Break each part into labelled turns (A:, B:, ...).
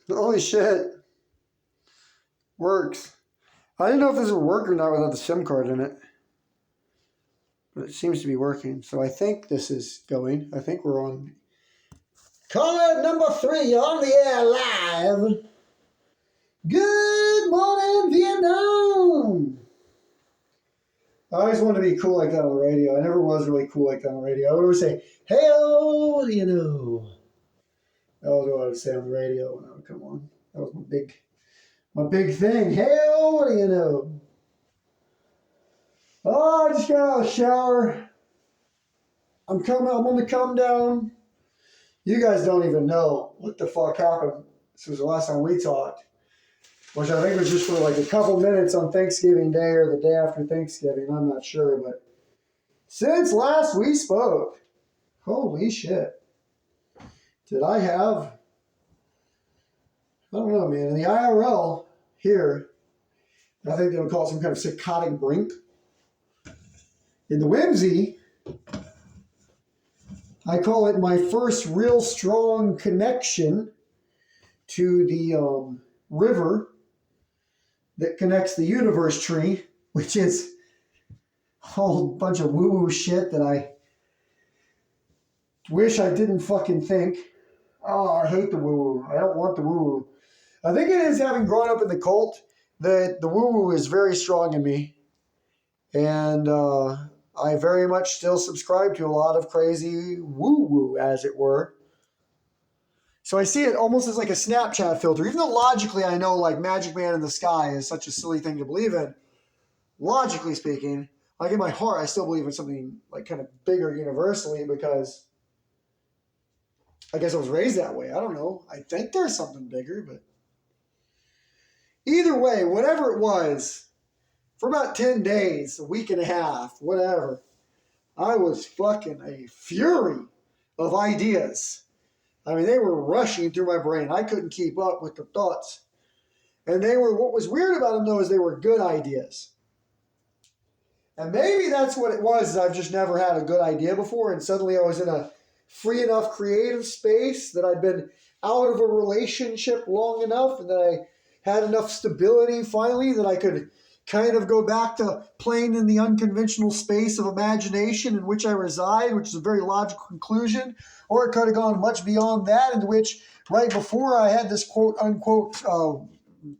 A: Holy shit. Works. I didn't know if this would work or not without the SIM card in it. But it seems to be working. So I think this is going. I think we're on. Caller number 3, you're on the air live. Good morning, Vietnam. I always wanted to be cool like that on the radio. I never was really cool like that on the radio. I would always say, hey-oh, what do you know? That was what I would say on the radio when I would come on. That was my big thing. Hey-oh, what do you know? Oh, I just got out of the shower. I'm on the come down. You guys don't even know what the fuck happened. This was the last time we talked, which I think was just for like a couple minutes on Thanksgiving Day or the day after Thanksgiving. I'm not sure, but since last we spoke, holy shit. Did I have, I don't know, man, in the IRL here, I think they would call it some kind of psychotic brink. In the whimsy, I call it my first real strong connection to the river that connects the universe tree, which is a whole bunch of woo-woo shit that I wish I didn't fucking think. Oh, I hate the woo-woo. I don't want the woo-woo. I think it is having grown up in the cult that the woo-woo is very strong in me. And I very much still subscribe to a lot of crazy woo-woo, as it were. So I see it almost as like a Snapchat filter. Even though logically I know like Magic Man in the Sky is such a silly thing to believe in, logically speaking, like in my heart, I still believe in something like kind of bigger universally because I guess I was raised that way. I don't know. I think there's something bigger, but either way, whatever it was, for about 10 days, a week and a half, whatever, I was fucking a fury of ideas. I mean, they were rushing through my brain. I couldn't keep up with the thoughts. And what was weird about them, though, is they were good ideas. And maybe that's what it was, is I've just never had a good idea before, and suddenly I was in a free enough creative space that I'd been out of a relationship long enough and that I had enough stability finally that I could kind of go back to playing in the unconventional space of imagination in which I reside, which is a very logical conclusion. Or it could have gone much beyond that, in which right before I had this quote unquote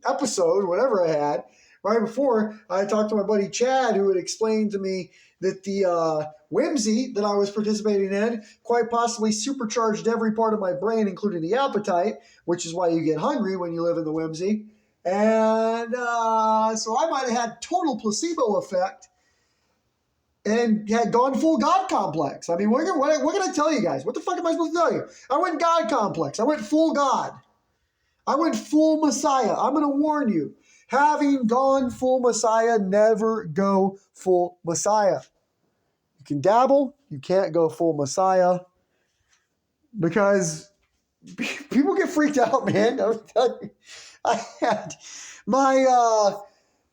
A: episode, whatever I had, right before I talked to my buddy Chad, who had explained to me that the whimsy that I was participating in quite possibly supercharged every part of my brain, including the appetite, which is why you get hungry when you live in the whimsy. And so I might have had total placebo effect and had gone full God complex. I mean, what can I tell you guys? What the fuck am I supposed to tell you? I went God complex. I went full God. I went full Messiah. I'm going to warn you. Having gone full Messiah, never go full Messiah. You can dabble. You can't go full Messiah because people get freaked out, man. I'm telling you. I had my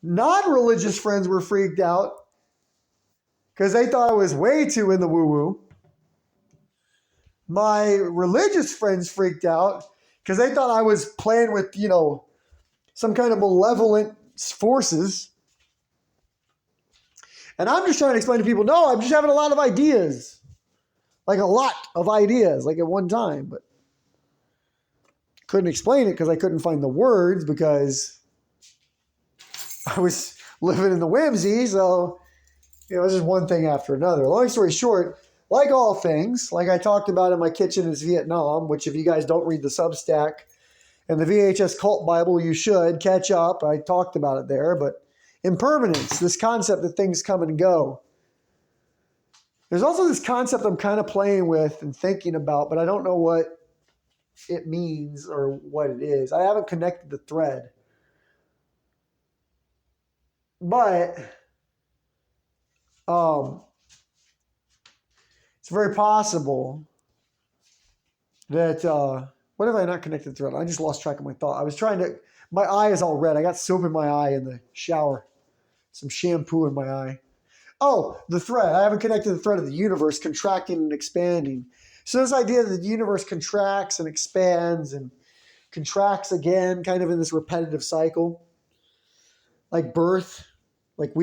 A: non-religious friends were freaked out because they thought I was way too in the woo-woo. My religious friends freaked out because they thought I was playing with, some kind of malevolent forces. And I'm just trying to explain to people, no, I'm just having a lot of ideas. Like a lot of ideas, like at one time. But couldn't explain it because I couldn't find the words because I was living in the whimsy. So, it was just one thing after another. Long story short, like all things, like I talked about in my kitchen is Vietnam, which if you guys don't read the Substack and the VHS Cult Bible, you should catch up. I talked about it there. But impermanence, this concept that things come and go. There's also this concept I'm kind of playing with and thinking about, but I don't know what it means or what it is. I haven't connected the thread. But it's very possible that what have I not connected the thread? I just lost track of my thought. I was trying to, my eye is all red. I got soap in my eye in the shower. Some shampoo in my eye. Oh, the thread. I haven't connected the thread of the universe contracting and expanding. So this idea that the universe contracts and expands and contracts again, kind of in this repetitive cycle. Like birth. Like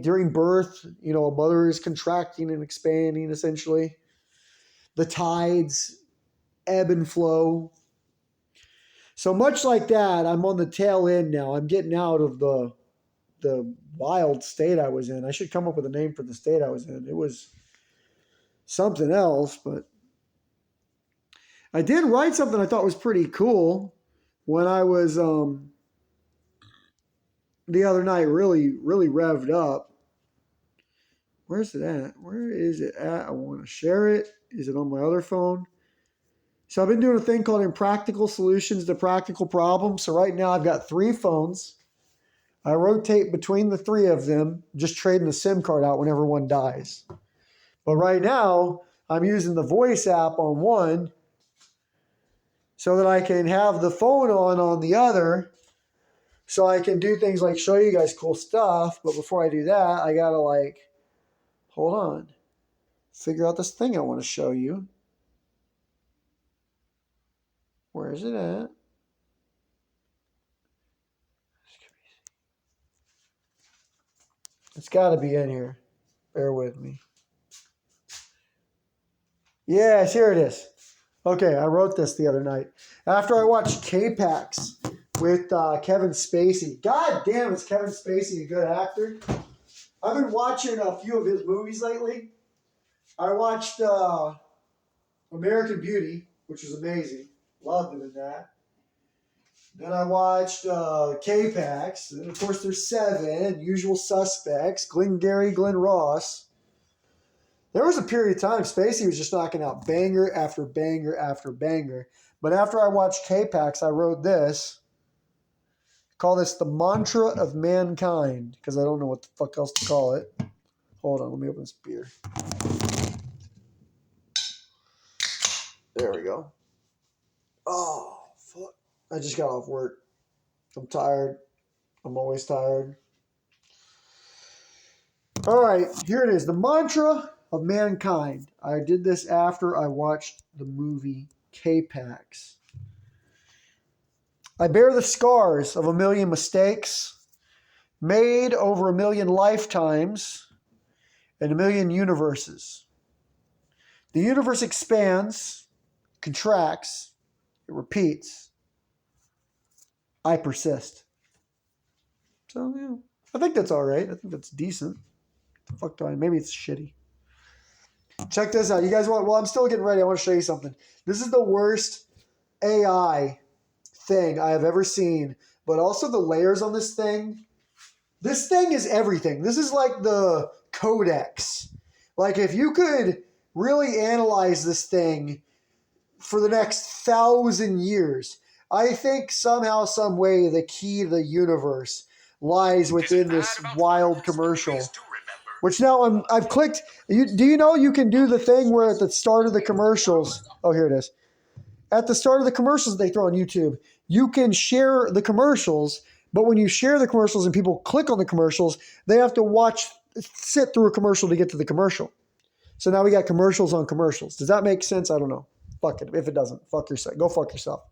A: during birth, a mother is contracting and expanding essentially. The tides ebb and flow. So much like that, I'm on the tail end now. I'm getting out of the wild state I was in. I should come up with a name for the state I was in. It was something else, but I did write something I thought was pretty cool when I was the other night really, really revved up. Where's it at? Where is it at? I want to share it. Is it on my other phone? So I've been doing a thing called Impractical Solutions to Practical Problems. So right now I've got 3 phones. I rotate between the 3 of them, just trading the SIM card out whenever one dies. But right now I'm using the voice app on one so that I can have the phone on the other, so I can do things like show you guys cool stuff. But before I do that, I gotta hold on, figure out this thing I want to show you. Where is it at? It's got to be in here. Bear with me. Yes, here it is. Okay, I wrote this the other night. After I watched K-Pax with Kevin Spacey. God damn, is Kevin Spacey a good actor? I've been watching a few of his movies lately. I watched American Beauty, which was amazing. Loved him in that. Then I watched K-Pax. And of course, there's 7, Usual Suspects, Glengarry Glen Ross. There was a period of time Spacey was just knocking out banger after banger after banger. But after I watched K-Pax, I wrote this. Call this the mantra of mankind, because I don't know what the fuck else to call it. Hold on, let me open this beer. There we go. Oh, fuck. I just got off work. I'm tired. I'm always tired. All right, here it is. The mantra of mankind. I did this after I watched the movie K-Pax. I bear the scars of 1,000,000 mistakes made over 1,000,000 lifetimes and 1,000,000 universes. The universe expands, contracts, it repeats. I persist. So, yeah, I think that's all right. I think that's decent. The fuck do I? Maybe it's shitty. Check this out. You guys want? Well, I'm still getting ready. I want to show you something. This is the worst AI thing I have ever seen, but also the layers on this thing. This thing is everything. This is like the Codex. Like if you could really analyze this thing for the next 1,000 years, I think somehow, some way, the key to the universe lies within this wild commercial. Which now I've clicked. Do you know you can do the thing where at the start of the commercials? Oh, here it is. At the start of the commercials they throw on YouTube, you can share the commercials. But when you share the commercials and people click on the commercials, they have to sit through a commercial to get to the commercial. So now we got commercials on commercials. Does that make sense? I don't know. Fuck it. If it doesn't, fuck yourself. Go fuck yourself.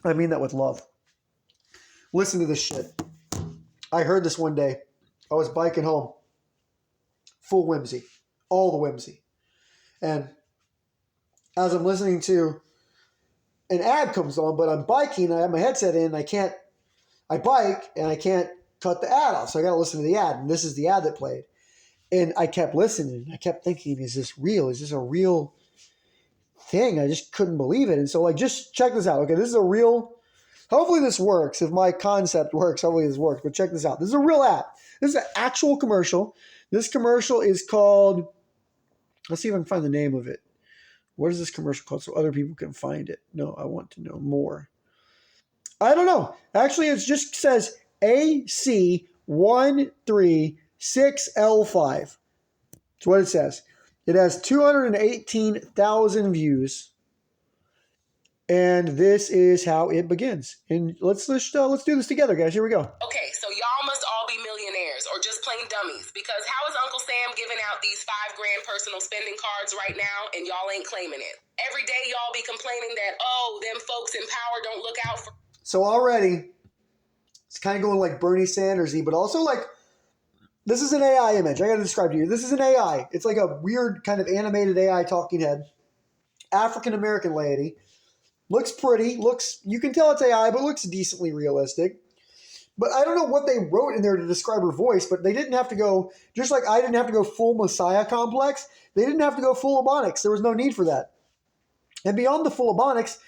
A: I mean that with love. Listen to this shit. I heard this one day. I was biking home. Full whimsy. All the whimsy. And as I'm listening to, an ad comes on, but I'm biking. I have my headset in. I bike and I can't cut the ad off. So I got to listen to the ad. And this is the ad that played. And I kept listening. I kept thinking, is this real? Is this a real thing? I just couldn't believe it. And so just check this out. Okay, this is a real, hopefully this works. If my concept works, hopefully this works. But check this out. This is a real ad. This is an actual commercial. This commercial is called, let's see if I can find the name of it. What is this commercial called so other people can find it? No, I want to know more. I don't know. Actually, it just says AC136L5. That's what it says. It has 218,000 views. And this is how it begins. And let's do this together, guys. Here we go.
B: Okay, so y'all must all be millionaires or just plain playing dummies, because how is Uncle Sam giving out these $5,000 personal spending cards right now and y'all ain't claiming it? Every day y'all be complaining that, oh, them folks in power don't look out for...
A: So already, it's kind of going like Bernie Sanders-y, but also like, this is an AI image. I got to describe to you. This is an AI. It's like a weird kind of animated AI talking head. African-American lady. Looks pretty. You can tell it's AI, but looks decently realistic. But I don't know what they wrote in there to describe her voice, but they didn't have to go, just like I didn't have to go full Messiah complex, they didn't have to go full Ebonics. There was no need for that. And beyond the full Ebonics,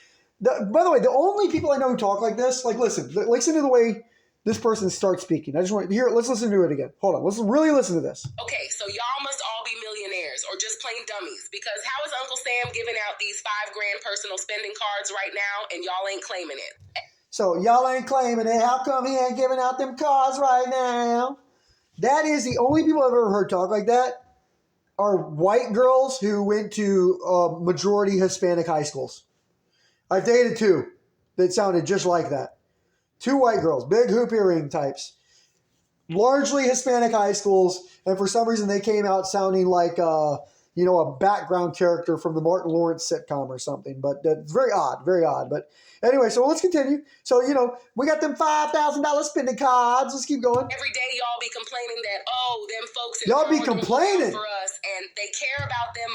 A: by the way, the only people I know who talk like this, like listen to the way this person starts speaking. I just want to hear it. Let's listen to it again. Hold on. Really listen to this.
B: Okay, so y'all must all be millionaires or just plain dummies, because how is Uncle Sam giving out these $5,000 personal spending cards right now and y'all ain't claiming it?
A: So y'all ain't claiming it. How come he ain't giving out them cards right now? That is the only people I've ever heard talk like that are white girls who went to majority Hispanic high schools. I've dated two that sounded just like that. Two white girls, big hoop earring types. Largely Hispanic high schools, and for some reason they came out sounding like a background character from the Martin Lawrence sitcom or something. But it's very odd, very odd. But anyway, so let's continue. So, we got them $5,000 spending cards. Let's keep going.
B: Every day y'all be complaining that, oh, them folks in
A: y'all be
B: power don't
A: complaining
B: look out for us and they care about them.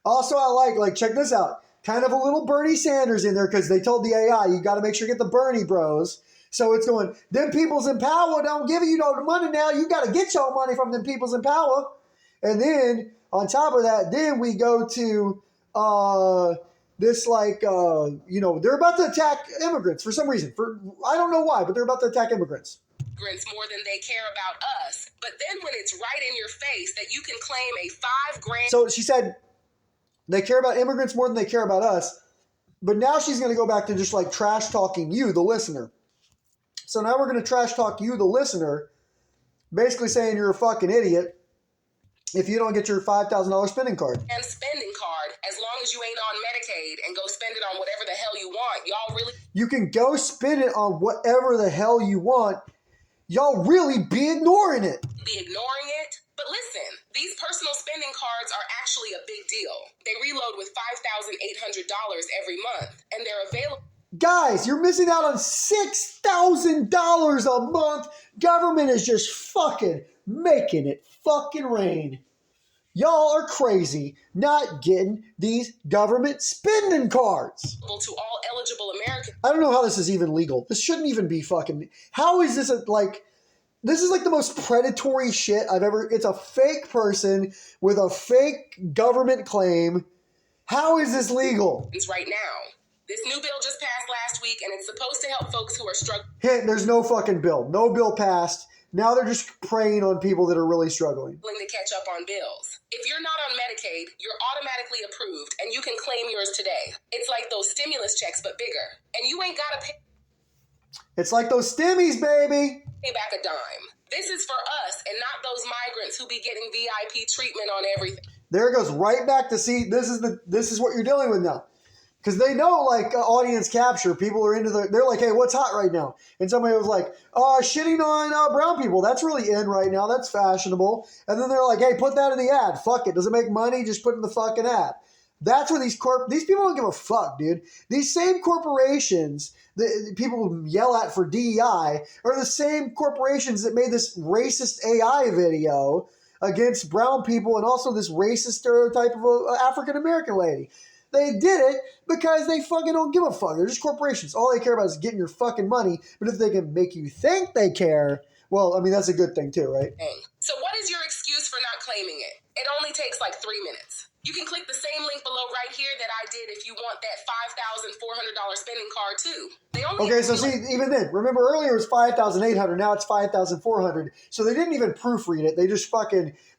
A: Also, I like, check this out. Kind of a little Bernie Sanders in there because they told the AI, you got to make sure you get the Bernie bros. So it's going, them peoples in power don't give you no money now. You got to get your money from them peoples in power. And then on top of that, then we go to this they're about to attack immigrants for some reason. I don't know why, but they're about to attack immigrants.
B: More than they care about us. But then when it's right in your face that you can claim a $5,000.
A: So she said they care about immigrants more than they care about us. But now she's going to go back to just like trash talking you, the listener. So now we're going to trash talk you, the listener, basically saying you're a fucking idiot if you don't get your $5,000 spending card.
B: And spending card, as long as you ain't on Medicaid and go spend it on whatever the hell you want. Y'all really...
A: You can go spend it on whatever the hell you want. Y'all really be ignoring it.
B: Be ignoring it? But listen, these personal spending cards are actually a big deal. They reload with $5,800 every month, and they're available.
A: Guys, you're missing out on $6,000 a month. Government is just fucking making it fucking rain. Y'all are crazy not getting these government spending cards.
B: To all eligible Americans.
A: I don't know how this is even legal. This shouldn't even be fucking... How is this this is like the most predatory shit I've ever... It's a fake person with a fake government claim. How is this legal?
B: It's right now. This new bill just passed last week, and it's supposed to help folks who are struggling.
A: There's no fucking bill. No bill passed. Now they're just preying on people that are really struggling.
B: To catch up on bills. If you're not on Medicaid, you're automatically approved, and you can claim yours today. It's like those stimulus checks, but bigger. And you ain't got to pay...
A: It's like those stimmies, baby.
B: Pay back a dime. This is for us and not those migrants who be getting VIP treatment on everything.
A: There it goes right back to see, this is what you're dealing with now. Because they know, audience capture, people are they're like, hey, what's hot right now? And somebody was like, shitting on brown people. That's really in right now. That's fashionable. And then they're like, hey, put that in the ad. Fuck it. Does it make money? Just put it in the fucking ad. That's what these people don't give a fuck, dude. These same corporations that people yell at for DEI are the same corporations that made this racist AI video against brown people and also this racist stereotype of an African-American lady. They did it because they fucking don't give a fuck. They're just corporations. All they care about is getting your fucking money. But if they can make you think they care, well, I mean, that's a good thing too, right?
B: So what is your excuse for not claiming it? It only takes 3 minutes. You can click the same link below right here that I did if you want that $5,400 spending card too.
A: Okay, so see, even then, remember earlier it was $5,800, now it's $5,400. So they didn't even proofread it. They just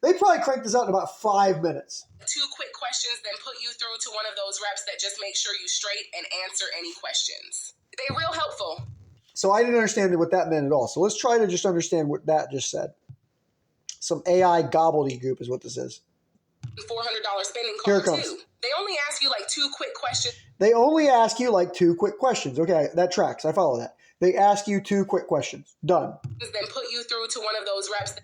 A: they probably cranked this out in about 5 minutes.
B: 2 quick questions, then put you through to one of those reps that just make sure you straight and answer any questions. They're real helpful.
A: So I didn't understand what that meant at all. So let's try to just understand what that just said. Some AI gobbledygook is what this is.
B: $400 spending card.
A: Here it comes.
B: Too. They only ask you 2 quick questions.
A: They only ask you 2 quick questions. Okay, that tracks. I follow that. They ask you 2 quick questions. Done.
B: Then put you through to one of those reps.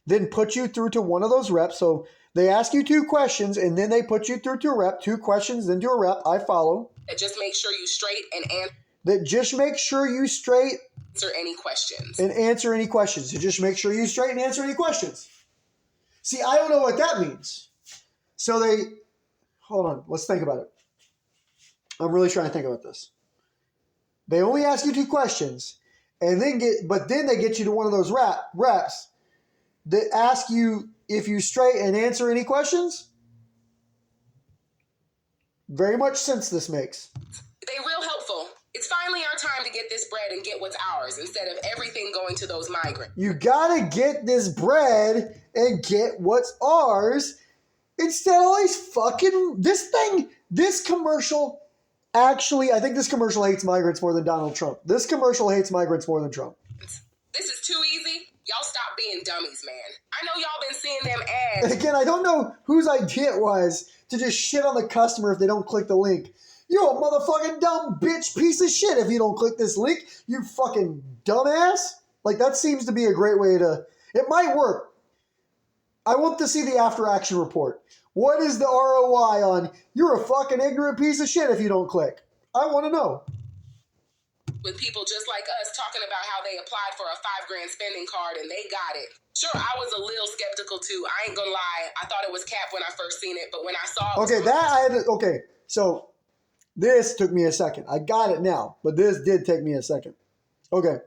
A: then put you through to one of those reps. So they ask you 2 questions, and then they put you through to a rep. 2 questions, then to a rep. I follow.
B: Just make sure you straight and
A: That just make sure you straight
B: answer any questions.
A: and answer any questions. So just make sure you straight and answer any questions. See, I don't know what that means. So hold on, let's think about it. I'm really trying to think about this. They only ask you 2 questions, and then they get you to one of those reps that ask you if you straight and answer any questions. Very much sense this makes.
B: They real helpful. It's finally our time to get this bread and get what's ours instead of everything going to those migrants.
A: You gotta get this bread and get what's ours instead of all these fucking this commercial. Actually, I think this commercial hates migrants more than Donald Trump. This commercial hates migrants more than Trump.
B: This is too easy. Y'all stop being dummies, man. I know y'all been seeing them ads.
A: And again, I don't know whose idea it was to just shit on the customer if they don't click the link. You're a motherfucking dumb bitch piece of shit if you don't click this link, you fucking dumbass. Like, that seems to be a great way to... It might work. I want to see the after action report. What is the ROI on you're a fucking ignorant piece of shit if you don't click? I want to know.
B: With people just like us talking about how they applied for a $5,000 spending card and they got it. Sure, I was a little skeptical too. I ain't gonna lie. I thought it was cap when I first seen it, but when I saw it... So this took me a second. I got it now, but this did take me a second. Okay.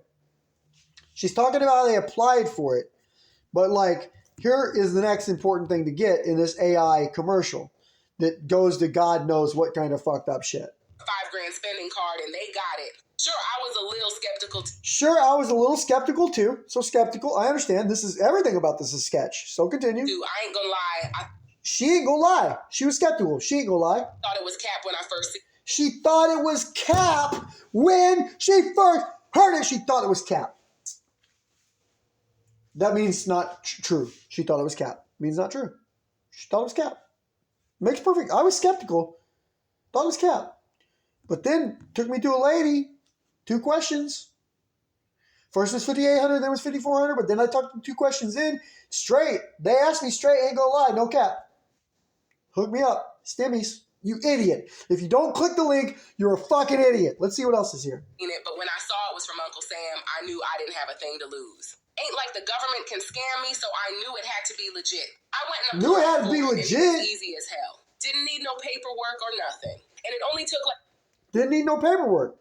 B: She's talking about how they applied for it, but like... Here is the next important thing to get in this AI commercial that goes to God knows what kind of fucked up shit. $5,000 spending card and they got it. Sure, I was a little skeptical too. So skeptical. I understand. Everything about this is sketch. So continue. Dude, I ain't gonna lie.
A: She ain't gonna lie. She was skeptical. She ain't gonna lie.
B: Thought it was cap when I first seen it.
A: She thought it was cap when she first heard it. She thought it was cap. That means not true. She thought it was cap. Means not true. She thought it was cap. Makes perfect. I was skeptical. Thought it was cap. But then took me to a lady. 2 questions. First was 5,800, then was 5,400. But then I talked 2 questions in. Straight. They asked me straight. Ain't gonna lie. No cap. Hook me up. Stimmies. You idiot. If you don't click the link, you're a fucking idiot. Let's see what else is here.
B: But when I saw it was from Uncle Sam, I knew I didn't have a thing to lose. Ain't like the government can scam me, so I knew it had to be legit. I went and
A: knew it had to be legit.
B: It was easy as hell. Didn't need no paperwork or nothing. And it only took
A: Didn't need no paperwork.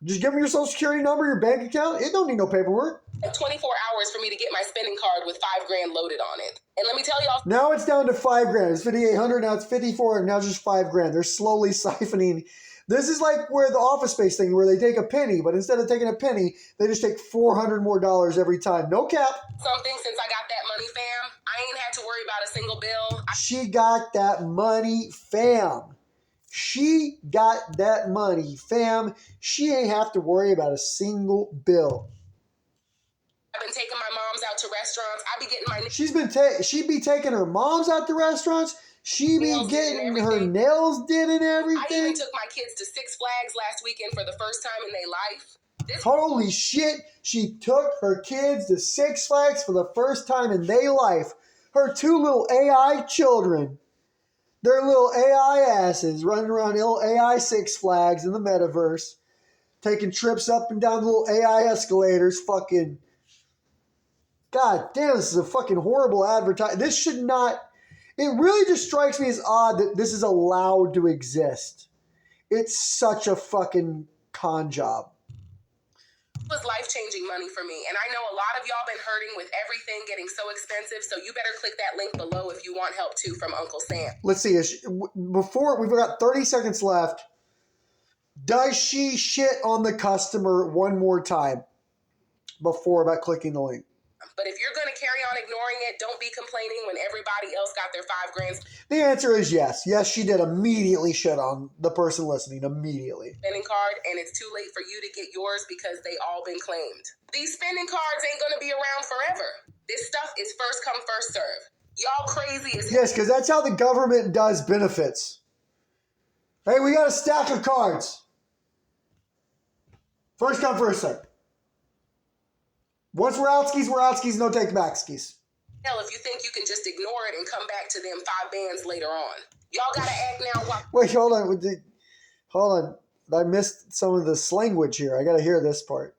A: Just give them your social security number, your bank account. It don't need no paperwork.
B: 24 hours for me to get my spending card with $5,000 loaded on it. And let me tell y'all.
A: Now it's down to $5,000. It's 5,800. Now it's 5,400. Now it's just $5,000. They're slowly siphoning. This is like where the Office Space thing, where they take a penny, but instead of taking a penny, they just take $400 more every time. No cap.
B: Something since I got that money, fam. I ain't had to worry about a single bill.
A: She got that money, fam. She got that money, fam. She ain't have to worry about a single bill.
B: I've been taking my moms out to restaurants. I be getting my...
A: She be taking her moms out to restaurants. She be getting her nails did and everything.
B: I even took my kids to Six Flags last weekend for the first time in their life.
A: Holy shit. She took her kids to Six Flags for the first time in their life. Her 2 little AI children. Their little AI asses running around little AI Six Flags in the metaverse. Taking trips up and down the little AI escalators. Fucking... God damn, this is a fucking horrible advertisement. This should not... It really just strikes me as odd that this is allowed to exist. It's such a fucking con job.
B: It was life-changing money for me, and I know a lot of y'all been hurting with everything getting so expensive, so you better click that link below if you want help too from Uncle Sam.
A: Let's see. Before, we've got 30 seconds left. Does she shit on the customer one more time before about clicking the link?
B: But if you're going to carry on ignoring it, don't be complaining when everybody else got their $5,000
A: The answer is yes. Yes, she did immediately shit on the person listening. Immediately.
B: Spending card, and it's too late for you to get yours because they all been claimed. These spending cards ain't going to be around forever. This stuff is first come, first serve. Y'all crazy as...
A: Yes, because that's how the government does benefits. Hey, we got a stack of cards. First come, first serve. Once we're outskis, no take back skis.
B: Hell, if you think you can just ignore it and come back to them 5 bands later on. Y'all gotta act now while...
A: Wait, hold on. Hold on. I missed some of the language here. I gotta hear this part.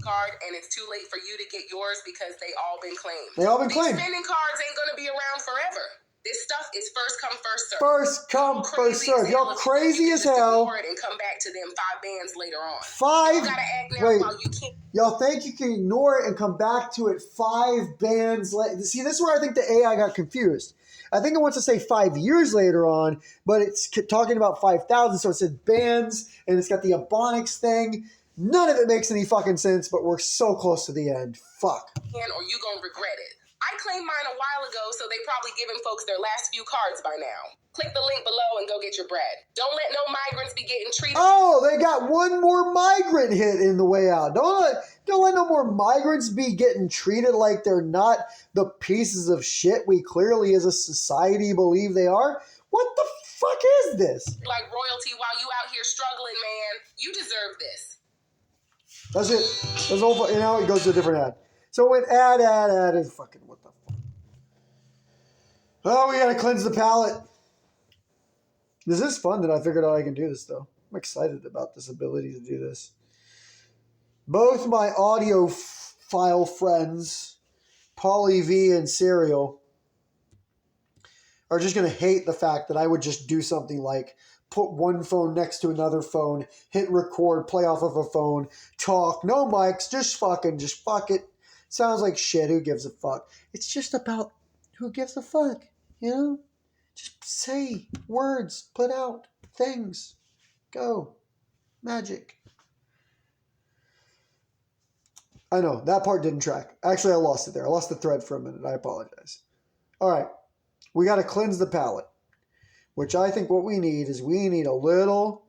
B: Card, and it's too late for you to get yours because they all been claimed.
A: They all been
B: These
A: claimed.
B: spending cards ain't gonna be around forever. This stuff is first come, first serve.
A: First come, first serve. Y'all crazy as hell.
B: And come back to them 5 bands later on.
A: 5.
B: Y'all gotta act now
A: Wait.
B: while you can.
A: Y'all think you can ignore it and come back to it 5 bands later? See, this is where I think the AI got confused. I think it wants to say 5 years later on, but it's talking about 5,000, so it says bands, and it's got the Ebonics thing. None of it makes any fucking sense, but we're so close to the end. Fuck.
B: Or you gonna regret it. I claimed mine a while ago, so they probably giving folks their last few cards by now. Click the link below and go get your bread. Don't let no migrants be getting treated.
A: Oh, they got one more migrant hit in the way out. Don't let no more migrants be getting treated like they're not the pieces of shit we clearly as a society believe they are. What the fuck is this?
B: Like royalty while you out here struggling, man. You deserve this.
A: That's it. That's all. And now it goes to a different ad. So it went ad is fucking what the fuck. Oh, we gotta cleanse the palate. This is fun that I figured out I can do this, though. I'm excited about this ability to do this. Both my audio file friends, Pauly V and Serial, are just going to hate the fact that I would just do something like put one phone next to another phone, hit record, play off of a phone, talk, no mics, just fuck it. Sounds like shit. Who gives a fuck? It's just about who gives a fuck, you know? Just say words, put out things, go, magic. I know, that part didn't track. Actually, I lost it there. I lost the thread for a minute. I apologize. All right, we got to cleanse the palate, which I think what we need is we need a little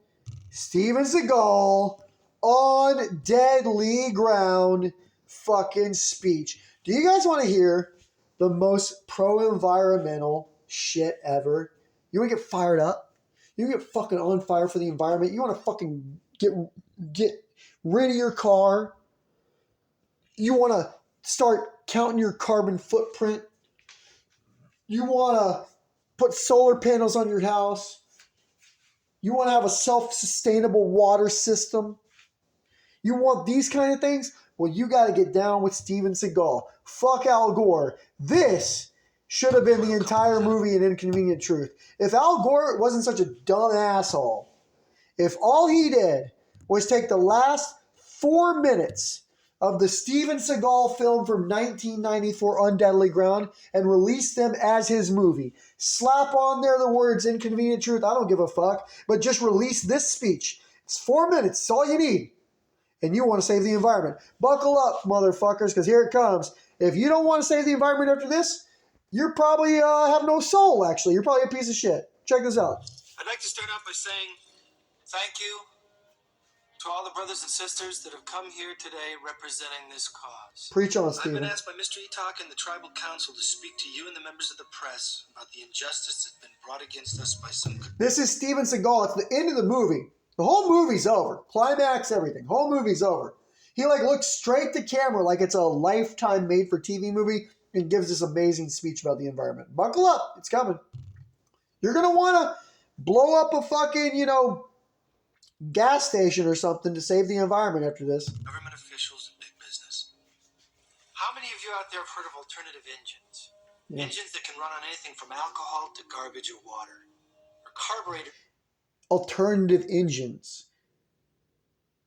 A: Steven Seagal on deadly ground fucking speech. Do you guys want to hear the most pro-environmental shit ever? You want to get fired up? You get fucking on fire for the environment? You want to fucking get rid of your car? You want to start counting your carbon footprint? You want to put solar panels on your house? You want to have a self-sustainable water system? You want these kind of things? Well, you got to get down with Steven Seagal. Fuck Al Gore. This should have been the entire movie An Inconvenient Truth. If Al Gore wasn't such a dumb asshole, if all he did was take the last 4 minutes of the Steven Seagal film from 1994, On Deadly Ground, and release them as his movie, slap on there the words Inconvenient Truth, I don't give a fuck, but just release this speech. It's 4 minutes. It's all you need. And you want to save the environment. Buckle up, motherfuckers, because here it comes. If you don't want to save the environment after this, you probably have no soul, actually. You're probably a piece of shit. Check this out.
C: I'd like to start out by saying thank you to all the brothers and sisters that have come here today representing this cause.
A: Preach on,
C: I've
A: Steven.
C: been asked by Mr. Etok and the Tribal Council to speak to you and the members of the press about the injustice that's been brought against us by some...
A: This is Steven Seagal. It's the end of the movie. The whole movie's over. Climax, everything. Whole movie's over. He looks straight to camera like it's a Lifetime made-for-TV movie and gives this amazing speech about the environment. Buckle up. It's coming. You're going to want to blow up a fucking, gas station or something to save the environment after this.
C: Government officials and big business. How many of you out there have heard of alternative engines?
A: Yeah.
C: Engines that can run on anything from alcohol to garbage or water. Or carburetor.
A: Alternative engines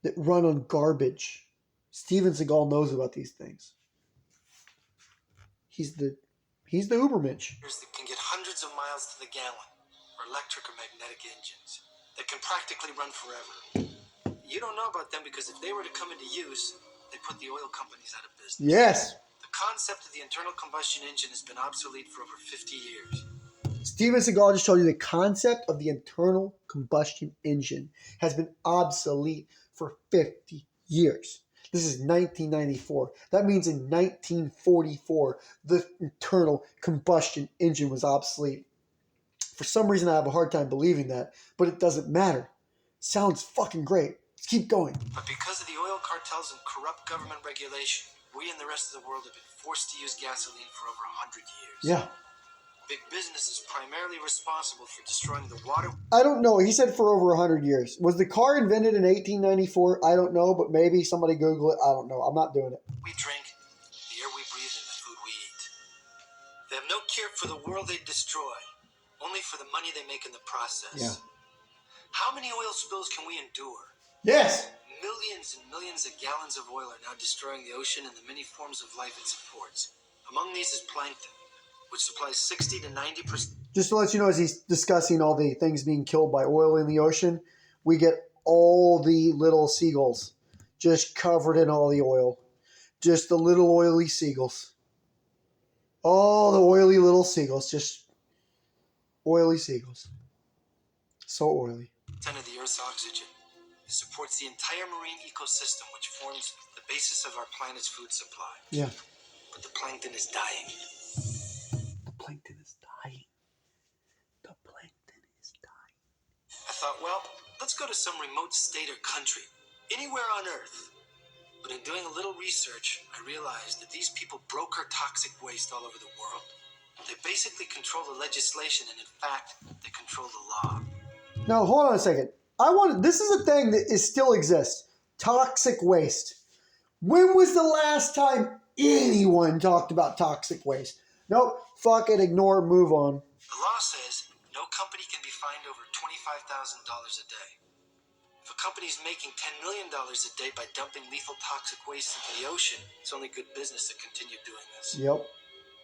A: that run on garbage. Steven Seagal knows about these things. He's the Ubermensch.
C: That can get hundreds of miles to the gallon, or electric or magnetic engines that can practically run forever. You don't know about them because if they were to come into use, they put the oil companies out of business.
A: Yes.
C: The concept of the internal combustion engine has been obsolete for over 50 years.
A: Steven Seagal just told you the concept of the internal combustion engine has been obsolete for 50 years. This is 1994. That means in 1944, the internal combustion engine was obsolete. For some reason, I have a hard time believing that, but it doesn't matter. Sounds fucking great. Let's keep going.
C: But because of the oil cartels and corrupt government regulation, we and the rest of the world have been forced to use gasoline for over 100 years.
A: Yeah.
C: Big business is primarily responsible for destroying the water.
A: I don't know. He said for over 100 years. Was the car invented in 1894? I don't know, but maybe somebody Google it. I don't know. I'm not doing it.
C: We drink, the air we breathe, and the food we eat. They have no care for the world they destroy, only for the money they make in the process.
A: Yeah.
C: How many oil spills can we endure?
A: Yes.
C: Millions and millions of gallons of oil are now destroying the ocean and the many forms of life it supports. Among these is plankton, which supplies 60 to 90%.
A: Just to let you know, as he's discussing all the things being killed by oil in the ocean, we get all the little seagulls just covered in all the oil. Just the little oily seagulls. All the oily little seagulls. Just oily seagulls. So oily.
C: Of the Earth's oxygen. It supports the entire marine ecosystem, which forms the basis of our planet's food supply.
A: Yeah.
C: But the plankton is dying.
A: The plankton is dying. The plankton is dying.
C: I thought, well, let's go to some remote state or country, anywhere on Earth. But in doing a little research, I realized that these people broker toxic waste all over the world. They basically control the legislation, and in fact, they control the law.
A: Now, hold on a second. This is a thing that still exists. Toxic waste. When was the last time anyone talked about toxic waste? Nope. Fuck it. Ignore. Move on.
C: The law says no company can be fined over $25,000 a day. If a company is making $10 million a day by dumping lethal toxic waste into the ocean, it's only good business to continue doing this.
A: Yep.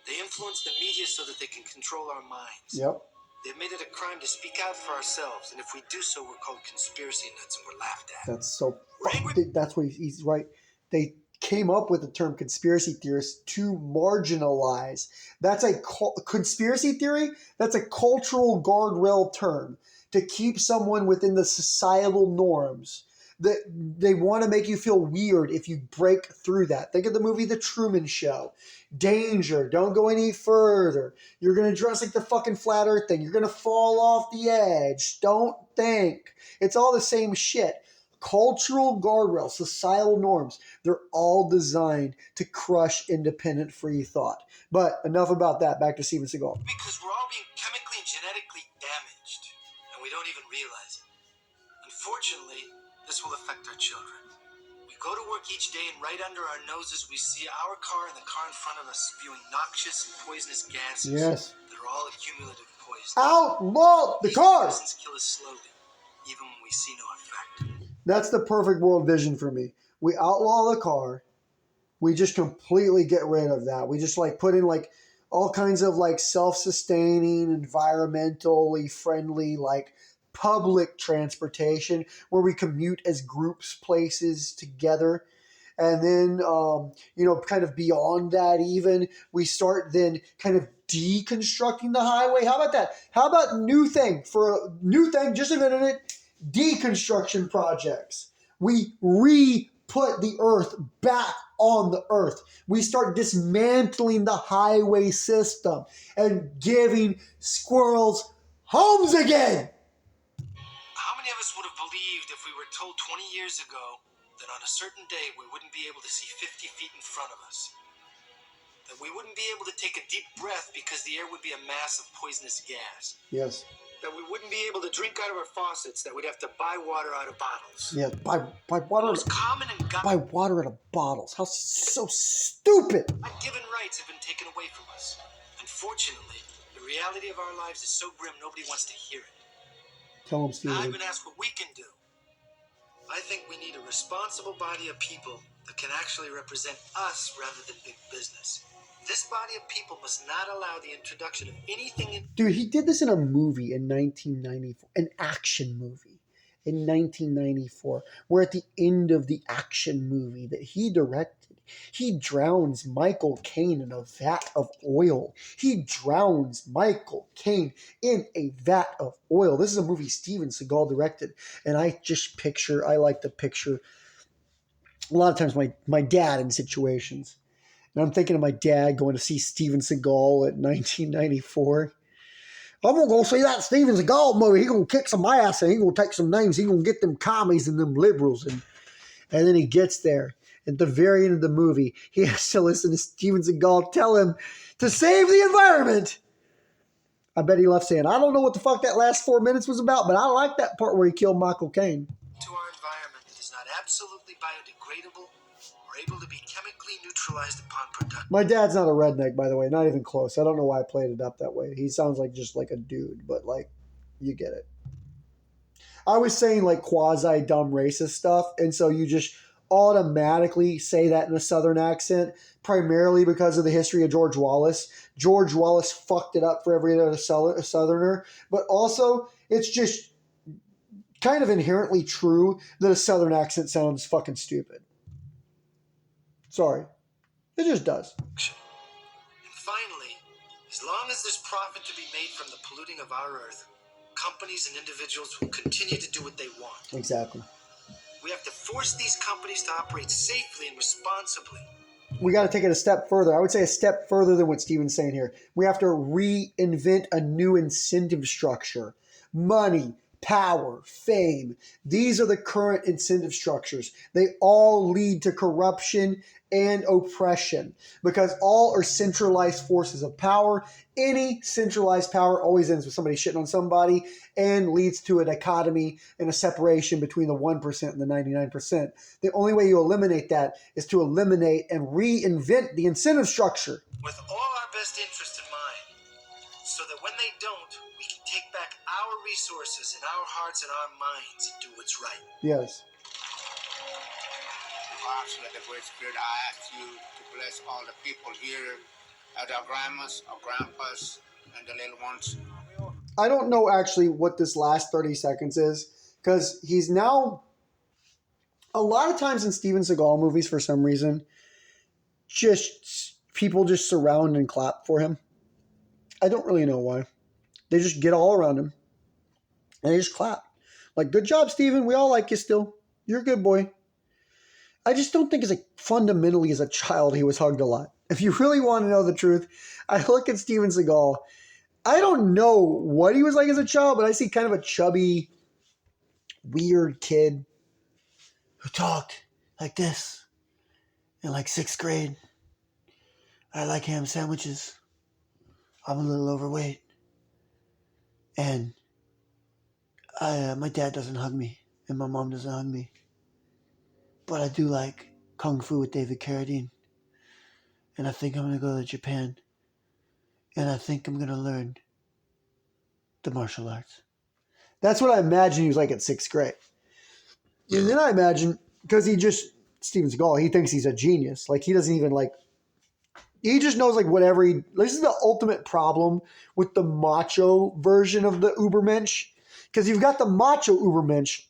C: They influence the media so that they can control our minds.
A: Yep.
C: They've made it a crime to speak out for ourselves, and if we do so, we're called conspiracy nuts and we're laughed at.
A: That's so.
C: We're
A: That's what he's right. They came up with the term conspiracy theorist to marginalize. That's a conspiracy theory. That's a cultural guardrail term to keep someone within the societal norms. That they want to make you feel weird if you break through that. Think of the movie The Truman Show. Danger, don't go any further. You're going to dress like the fucking flat earth thing. You're going to fall off the edge. Don't think. It's all the same shit. Cultural guardrails, societal norms, they're all designed to crush independent free thought. But enough about that. Back to Steven Seagal.
C: Because we're all being chemically and genetically damaged, and we don't even realize it. Unfortunately, this will affect our children. We go to work each day, and right under our noses we see our car and the car in front of us spewing noxious and poisonous gases.
A: Yes.
C: That are all accumulative poison.
A: Outlaw the
C: These
A: cars!
C: poisons kill us slowly, even when we see no effect.
A: That's the perfect world vision for me. We outlaw the car. We just completely get rid of that. We just put in all kinds of self-sustaining, environmentally friendly, public transportation where we commute as groups, places together. And then, kind of beyond that even, we start then kind of deconstructing the highway. How about that? How about new thing, just invented it, deconstruction projects. We re-put the earth back on the earth. We start dismantling the highway system and giving squirrels homes again.
C: How many of us would have believed if we were told 20 years ago that on a certain day we wouldn't be able to see 50 feet in front of us? That we wouldn't be able to take a deep breath because the air would be a mass of poisonous gas?
A: Yes.
C: That we wouldn't be able to drink out of our faucets, that we'd have to buy water out of bottles.
A: Yeah, buy water.
C: Most common and
A: Buy water out of bottles. How so stupid!
C: God-given rights have been taken away from us. Unfortunately, the reality of our lives is so grim nobody wants to hear it.
A: Tell him, Steven.
C: I've been asked what we can do. I think we need a responsible body of people that can actually represent us rather than big business. This body of people must not allow the introduction of anything.
A: Dude, he did this in a movie in 1994, an action movie in 1994, where at the end of the action movie that he directed, he drowns Michael Caine in a vat of oil. He drowns Michael Caine in a vat of oil. This is a movie Steven Seagal directed, and I like to picture a lot of times my dad in situations. And I'm thinking of my dad going to see Steven Seagal at 1994. I'm going to go see that Steven Seagal movie. He's going to kick some ass and he's going to take some names. He's going to get them commies and them liberals. And then he gets there. At the very end of the movie, he has to listen to Steven Seagal tell him to save the environment. I bet he left saying, I don't know what the fuck that last 4 minutes was about, but I like that part where he killed Michael Caine.
C: To our environment that is not absolutely biodegradable or able to be chemically neutralized upon production.
A: My dad's not a redneck, by the way. Not even close. I don't know why I played it up that way. He sounds like just like a dude, but like, you get it. I was saying like quasi-dumb racist stuff, and so you just automatically say that in a Southern accent, primarily because of the history of George Wallace. George Wallace fucked it up for every other Southerner, but also it's just kind of inherently true that a Southern accent sounds fucking stupid. Sorry. It just does.
C: And finally, as long as there's profit to be made from the polluting of our earth, companies and individuals will continue to do what they want.
A: Exactly.
C: We have to force these companies to operate safely and responsibly.
A: We got to take it a step further. I would say a step further than what Steven's saying here. We have to reinvent a new incentive structure. Money, power, fame. These are the current incentive structures. They all lead to corruption and oppression because all are centralized forces of power. Any centralized power always ends with somebody shitting on somebody and leads to a dichotomy and a separation between the 1% and the 99%. The only way you eliminate that is to eliminate and reinvent the incentive structure.
C: With all our best interests in mind, so that when they don't, we can take back our resources in our hearts and our minds and do what's right.
A: Yes.
D: Actually, the Great Spirit, I ask you to bless all the people here, our grandmas, our grandpas, and the little ones.
A: I don't know actually what this last 30 seconds is because he's now, a lot of times in Steven Seagal movies for some reason, just people just surround and clap for him. I don't really know why. They just get all around him and they just clap. Like, good job, Steven. We all like you still. You're a good boy. I just don't think fundamentally as a child he was hugged a lot. If you really want to know the truth, I look at Steven Seagal. I don't know what he was like as a child, but I see kind of a chubby, weird kid who talked like this in like 6th grade. I like ham sandwiches. I'm a little overweight. And my dad doesn't hug me, and my mom doesn't hug me. But I do like Kung Fu with David Carradine. And I think I'm going to go to Japan. And I think I'm going to learn the martial arts. That's what I imagine he was like at 6th grade. And then I imagine, because Steven Seagal, he thinks he's a genius. Like, he doesn't even like, he just knows like whatever this is the ultimate problem with the macho version of the Ubermensch. Because you've got the macho Ubermensch,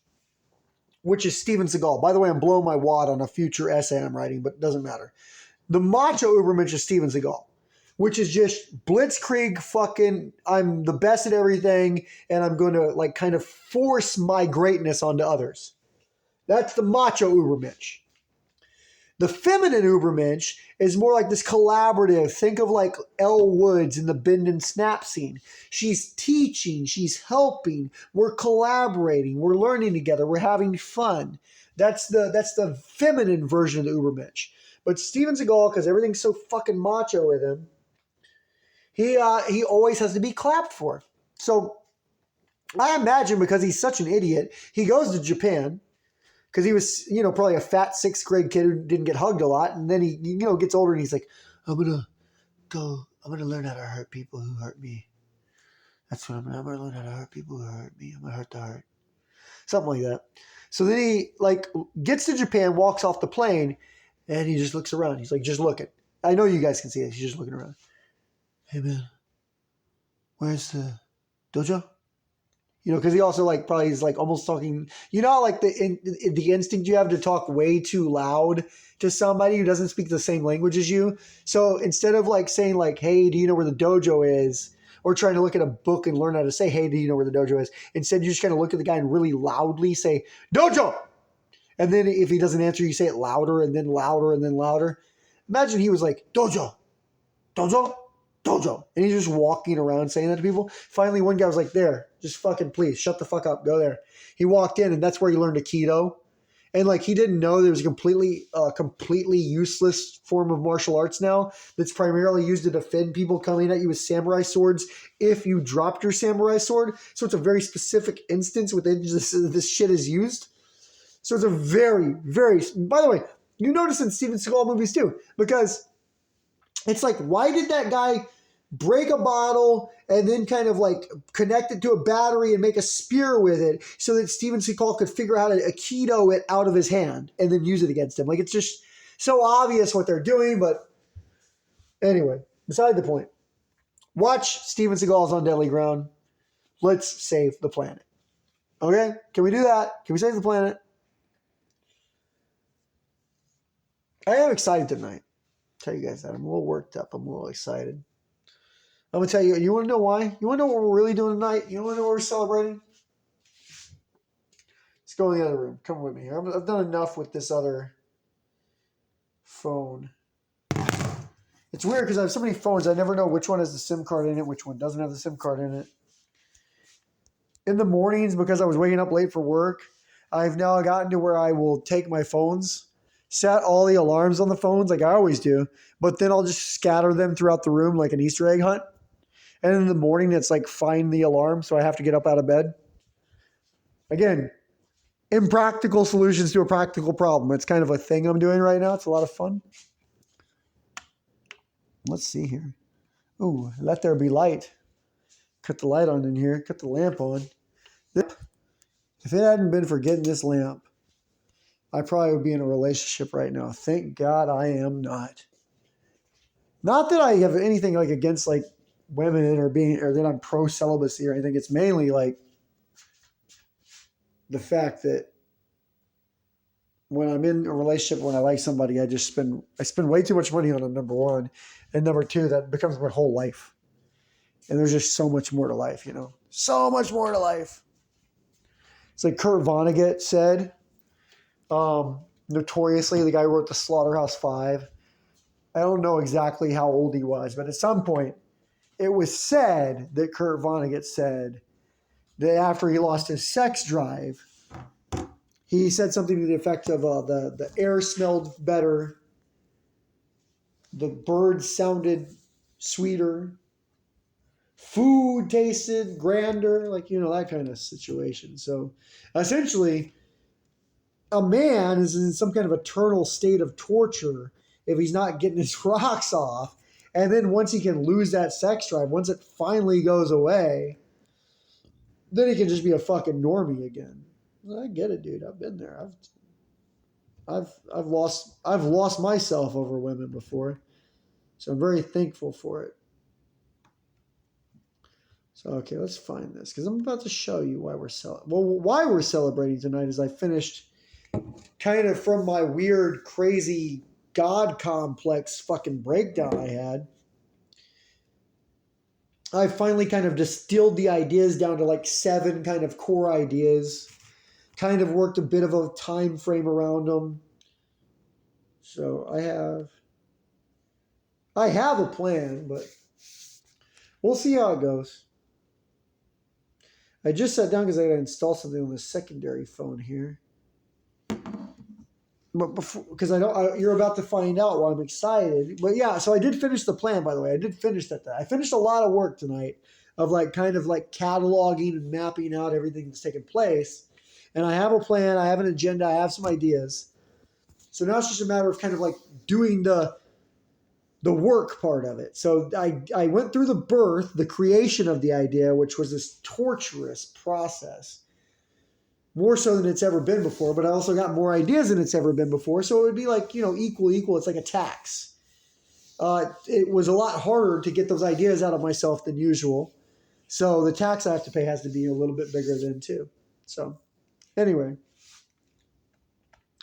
A: which is Steven Seagal. By the way, I'm blowing my wad on a future essay I'm writing, but it doesn't matter. The macho Ubermensch is Steven Seagal, which is just blitzkrieg fucking, I'm the best at everything, and I'm going to like kind of force my greatness onto others. That's the macho Ubermensch. The feminine Ubermensch is more like this collaborative. Think of like Elle Woods in the Bend and Snap scene. She's teaching, she's helping, we're collaborating, we're learning together, we're having fun. That's the feminine version of the Ubermensch. But Steven Seagal, because everything's so fucking macho with him, he always has to be clapped for. So I imagine because he's such an idiot, he goes to Japan. Because he was, probably a fat 6th grade kid who didn't get hugged a lot. And then he, gets older and he's like, I'm going to learn how to hurt people who hurt me. That's what I'm going to learn how to hurt people who hurt me. I'm going to hurt the heart. Something like that. So then he, gets to Japan, walks off the plane, and he just looks around. He's like, just looking. I know you guys can see this. He's just looking around. Hey, man, where's the dojo? Because he also probably is almost talking, the instinct you have to talk way too loud to somebody who doesn't speak the same language as you. So instead of saying hey, do you know where the dojo is? Or trying to look at a book and learn how to say, hey, do you know where the dojo is? Instead, you just kind of look at the guy and really loudly say, dojo! And then if he doesn't answer, you say it louder and then louder and then louder. Imagine he was like, dojo, dojo, dojo. And he's just walking around saying that to people. Finally, one guy was like, there, just fucking please, shut the fuck up, go there. He walked in and that's where he learned Aikido. And like he didn't know there was a completely useless form of martial arts now that's primarily used to defend people coming at you with samurai swords if you dropped your samurai sword. So it's a very specific instance within this shit is used. So it's a very, very, by the way, you notice in Steven Seagal movies too, because it's like, why did that guy break a bottle and then kind of like connect it to a battery and make a spear with it so that Steven Seagal could figure out how to aikido it out of his hand and then use it against him? Like, it's just so obvious what they're doing. But anyway, beside the point. Watch Steven Seagal's On Deadly Ground. Let's save the planet. Okay? Can we do that? Can we save the planet? I am excited tonight. Tell you guys that. I'm a little worked up. I'm a little excited. I'm going to tell you, you want to know why? You want to know what we're really doing tonight? You want to know what we're celebrating? Let's go in the other room. Come with me here. I've done enough with this other phone. It's weird because I have so many phones. I never know which one has the SIM card in it, which one doesn't have the SIM card in it. In the mornings, because I was waking up late for work, I've now gotten to where I will take my phones, set all the alarms on the phones like I always do, but then I'll just scatter them throughout the room like an Easter egg hunt. And in the morning, it's like find the alarm, so I have to get up out of bed. Again, impractical solutions to a practical problem. It's kind of a thing I'm doing right now. It's a lot of fun. Let's see here. Ooh, let there be light. Cut the light on in here. Cut the lamp on. If it hadn't been for getting this lamp, I probably would be in a relationship right now. Thank God I am not. Not that I have anything like against like women or that I'm pro celibacy or anything. It's mainly like the fact that when I'm in a relationship, when I like somebody, I spend way too much money on them, number one. And number two, that becomes my whole life. And there's just so much more to life, you know? So much more to life. It's like Kurt Vonnegut said, notoriously, the guy who wrote the Slaughterhouse-Five. I don't know exactly how old he was, but at some point, it was said that Kurt Vonnegut said that after he lost his sex drive, he said something to the effect of the air smelled better, the birds sounded sweeter, food tasted grander, like, you know, that kind of situation. So essentially, a man is in some kind of eternal state of torture if he's not getting his rocks off. And then once he can lose that sex drive, once it finally goes away, then he can just be a fucking normie again. I get it, dude. I've been there. I've lost myself over women before, so I'm very thankful for it. So okay, let's find this because I'm about to show you why why we're celebrating tonight. Is I finished kind of from my weird, crazy God complex fucking breakdown I had. I finally kind of distilled the ideas down to like 7 kind of core ideas. Kind of worked a bit of a time frame around them. So I have a plan, but we'll see how it goes. I just sat down because I got to install something on the secondary phone here. But before, because you're about to find out why I'm excited. But yeah, so I did finish the plan, by the way. I did finish that. I finished a lot of work tonight of like kind of like cataloging and mapping out everything that's taken place. And I have a plan. I have an agenda. I have some ideas. So now it's just a matter of kind of like doing the work part of it. So I went through the creation of the idea, which was this torturous process. More so than it's ever been before, but I also got more ideas than it's ever been before. So it would be like, you know, equal. It's like a tax. It was a lot harder to get those ideas out of myself than usual. So the tax I have to pay has to be a little bit bigger then too. So anyway,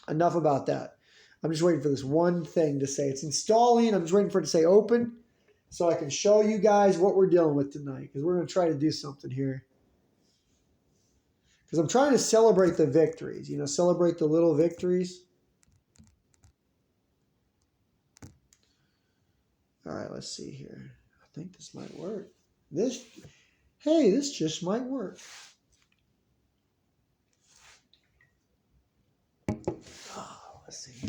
A: enough about that. I'm just waiting for this one thing to say. It's installing. I'm just waiting for it to say open so I can show you guys what we're dealing with tonight because we're going to try to do something here. Because I'm trying to celebrate the victories, you know, celebrate the little victories. All right, let's see here. I think this might work. This just might work. Let's see.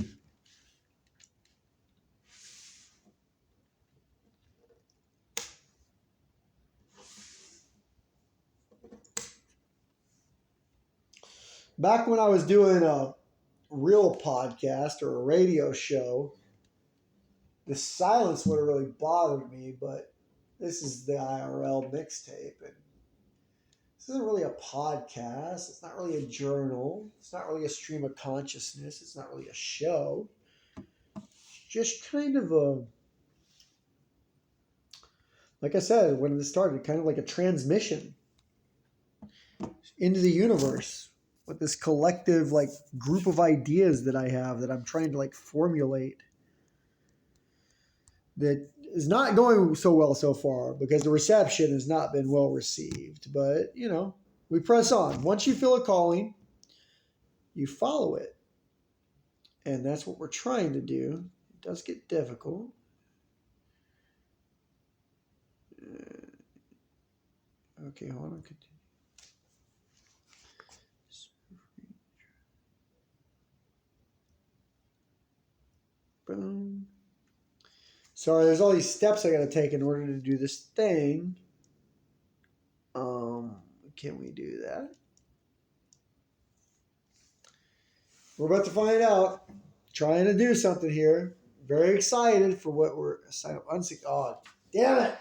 A: Back when I was doing a real podcast or a radio show, the silence would have really bothered me, but this is the IRL mixtape, and this isn't really a podcast. It's not really a journal. It's not really a stream of consciousness. It's not really a show. It's just kind of a, like I said, when this started, kind of like a transmission into the universe with this collective like group of ideas that I have that I'm trying to like formulate that is not going so well so far because the reception has not been well received. But, you know, we press on. Once you feel a calling, you follow it. And that's what we're trying to do. It does get difficult. Okay, hold on. Boom. Sorry, there's all these steps I got to take in order to do this thing. Can we do that? We're about to find out. Trying to do something here. Very excited for what we're oh, damn it!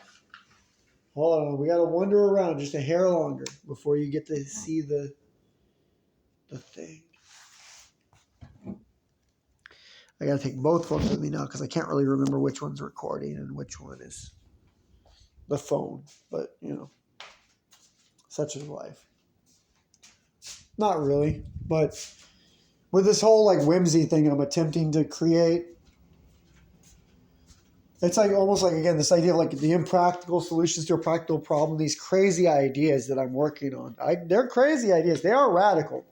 A: Hold on, we got to wander around just a hair longer before you get to see the thing. I got to take both phones with me now because I can't really remember which one's recording and which one is the phone. But, you know, such is life. Not really. But with this whole, like, whimsy thing I'm attempting to create, it's like almost like, again, this idea of, like, the impractical solutions to a practical problem, these crazy ideas that I'm working on. They're crazy ideas. They are radical.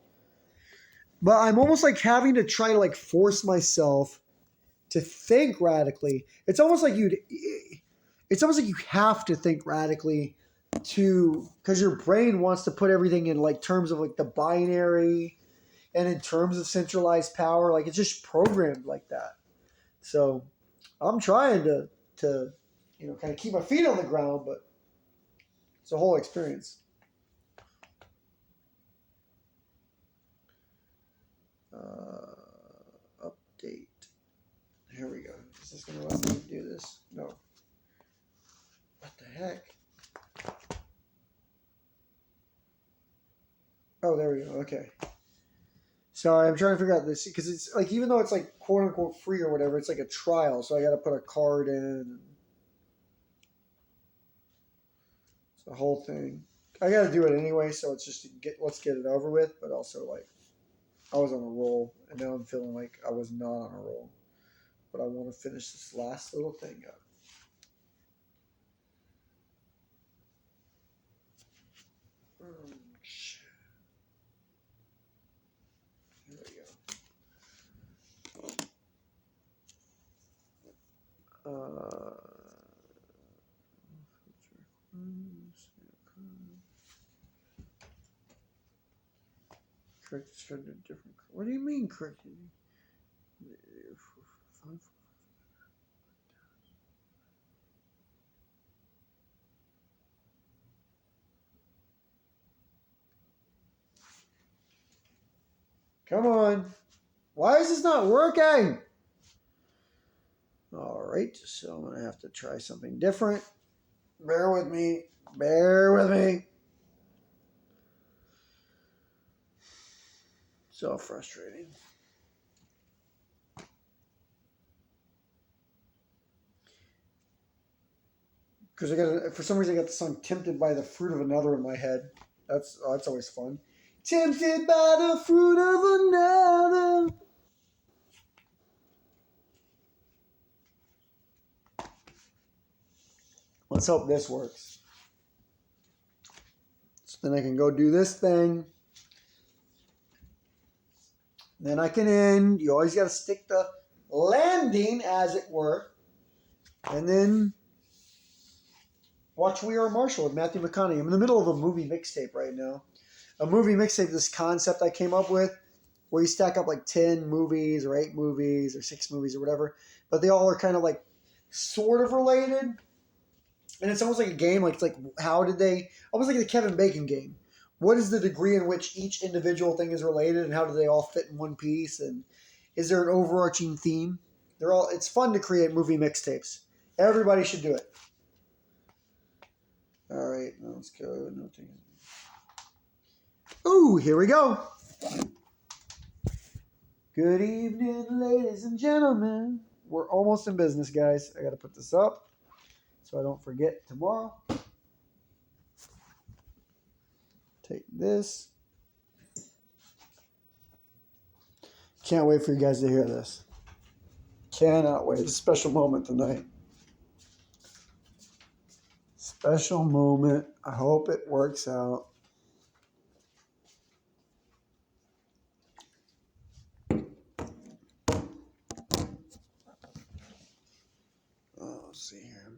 A: But I'm almost like having to try to like force myself to think radically. It's almost like you have to think radically because your brain wants to put everything in like terms of like the binary and in terms of centralized power. Like it's just programmed like that. So I'm trying to you know kind of keep my feet on the ground, but it's a whole experience. Update. Here we go. Is this going to let me do this? No. What the heck? Oh, there we go. Okay. Sorry, I'm trying to figure out this because it's like even though it's like quote unquote free or whatever, it's like a trial, so I got to put a card in. It's the whole thing. I got to do it anyway, so it's just let's get it over with, but also like. I was on a roll, and now I'm feeling like I was not on a roll. But I want to finish this last little thing up. Here we go. Correct started different. What do you mean corrected? Come on. Why is this not working? All right, so I'm going to have to try something different. Bear with me. Bear with me. So frustrating. Because for some reason I got the song "Tempted by the Fruit of Another" in my head. That's always fun. Tempted by the fruit of another. Let's hope this works. So then I can go do this thing. Then I can end. You always got to stick the landing, as it were. And then watch We Are Marshall with Matthew McConaughey. I'm in the middle of a movie mixtape right now. A movie mixtape, this concept I came up with, where you stack up like 10 movies or 8 movies or 6 movies or whatever, but they all are kind of like sort of related. And it's almost like a game. Like, it's like, how did they, almost like the Kevin Bacon game. What is the degree in which each individual thing is related, and how do they all fit in one piece? And is there an overarching theme? It's fun to create movie mixtapes. Everybody should do it. All right, let's go. Ooh, here we go. Good evening, ladies and gentlemen. We're almost in business, guys. I got to put this up so I don't forget tomorrow. Take this. Can't wait for you guys to hear this. Cannot wait. It's a special moment tonight. Special moment. I hope it works out. Let's see here.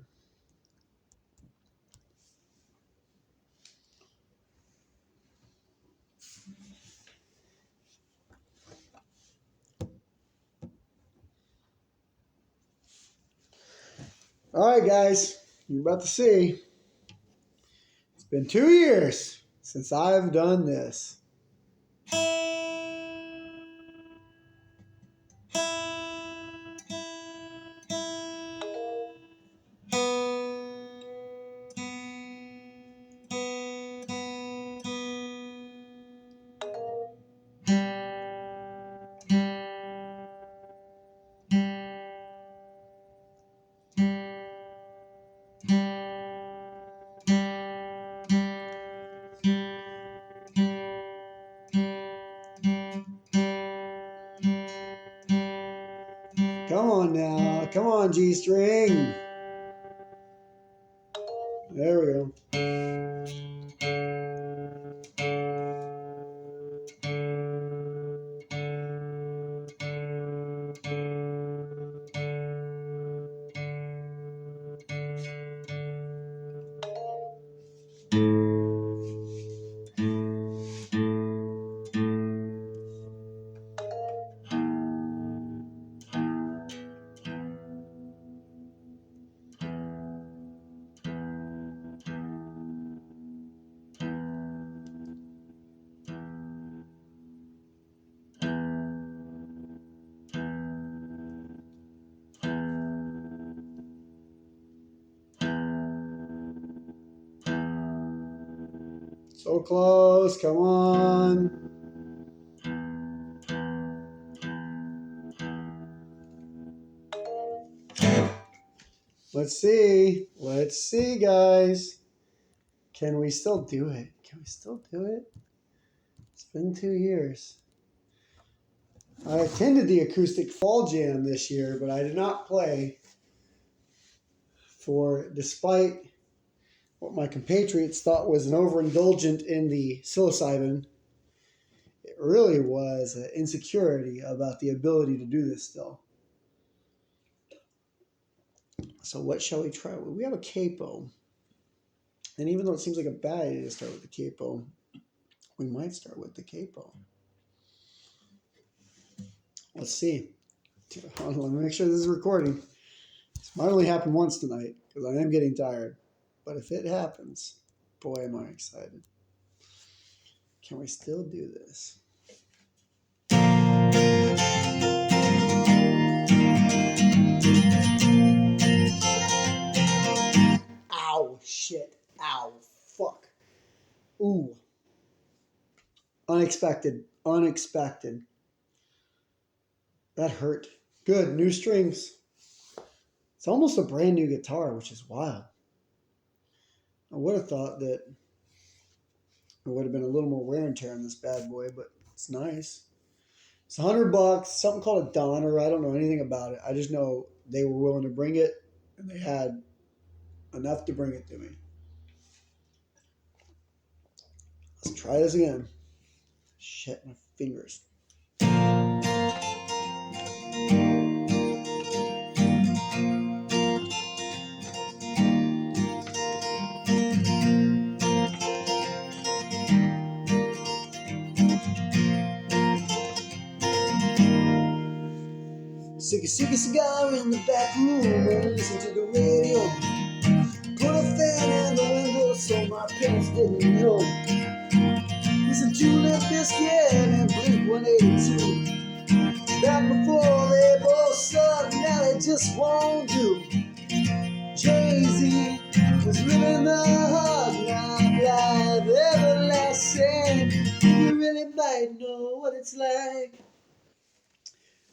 A: All right, guys, you're about to see. It's been 2 years since I've done this. Come on now. Come on, G-string. There we go. So close. Come on. Let's see. Let's see, guys. Can we still do it? Can we still do it? It's been 2 years. I attended the Acoustic Fall Jam this year, but I did not play despite what my compatriots thought was an overindulgent in the psilocybin. It really was an insecurity about the ability to do this still. So what shall we try? We have a capo. And even though it seems like a bad idea to start with the capo, we might start with the capo. Let's see. Hold on, let me make sure this is recording. This might only happen once tonight because I am getting tired. But if it happens, boy, am I excited. Can we still do this? Ow, shit. Ow, fuck. Ooh. Unexpected. That hurt. Good, new strings. It's almost a brand new guitar, which is wild. I would have thought that there would have been a little more wear and tear on this bad boy, but it's nice. It's $100, something called a Donner. I don't know anything about it. I just know they were willing to bring it, and they had enough to bring it to me. Let's try this again. Shit, my fingers. Stick a cigar in the back room and listen to the radio. Put a fan in the window so my parents didn't know. Listen to Limp Bizkit and Blink-182. Back before they both sucked, now they just won't do. Jay-Z was living the hard knock life, everlasting. You really might know what it's like.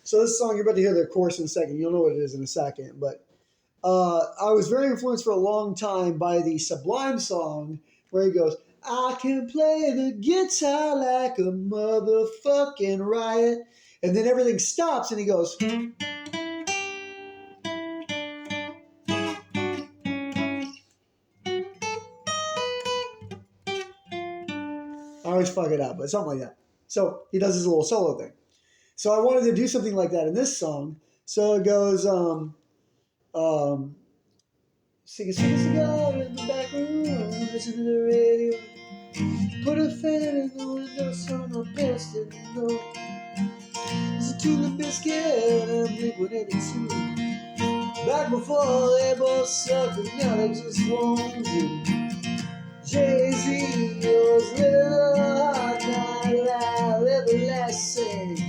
A: So this song, you're about to hear the chorus in a second. You'll know what it is in a second. But I was very influenced for a long time by the Sublime song where he goes, I can play the guitar like a motherfucking riot. And then everything stops and he goes... I always fuck it up, but something like that. So he does his little solo thing. So I wanted to do something like that in this song. So it goes, stick a cigar in the back room, listen to the radio. Put a fan in the window so my parents didn't know. Listen to the Bizkit and Blink-182. Back before they both sucked, but now they just won't do. Jay-Z was living a hard night life, everlasting.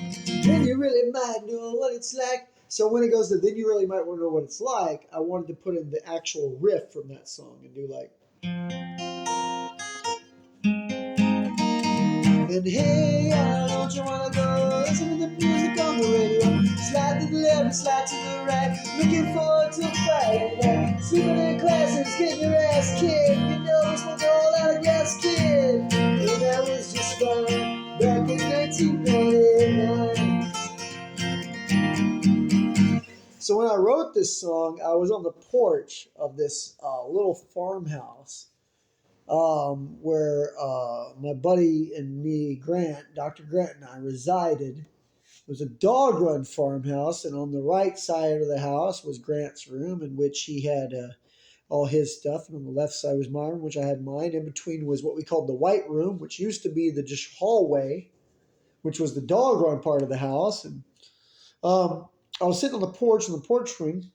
A: Then you really might know what it's like. So when it goes to then you really might want to know what it's like, I wanted to put in the actual riff from that song and do like. And hey, don't you wanna go listen to the music on the radio? Slide to the left, slide to the right, looking forward to Friday night. Sleeping in classes, getting your ass kicked. You know we smoked a whole lot of gas, kid. And that was just fine back in 1999. So when I wrote this song, I was on the porch of this little farmhouse where my buddy and me, Grant, Dr. Grant and I resided. It was a dog-run farmhouse, and on the right side of the house was Grant's room, in which he had all his stuff, and on the left side was my room, which I had mine. In between was what we called the white room, which used to be the just hallway, which was the dog-run part of the house. And I was sitting on the porch swing,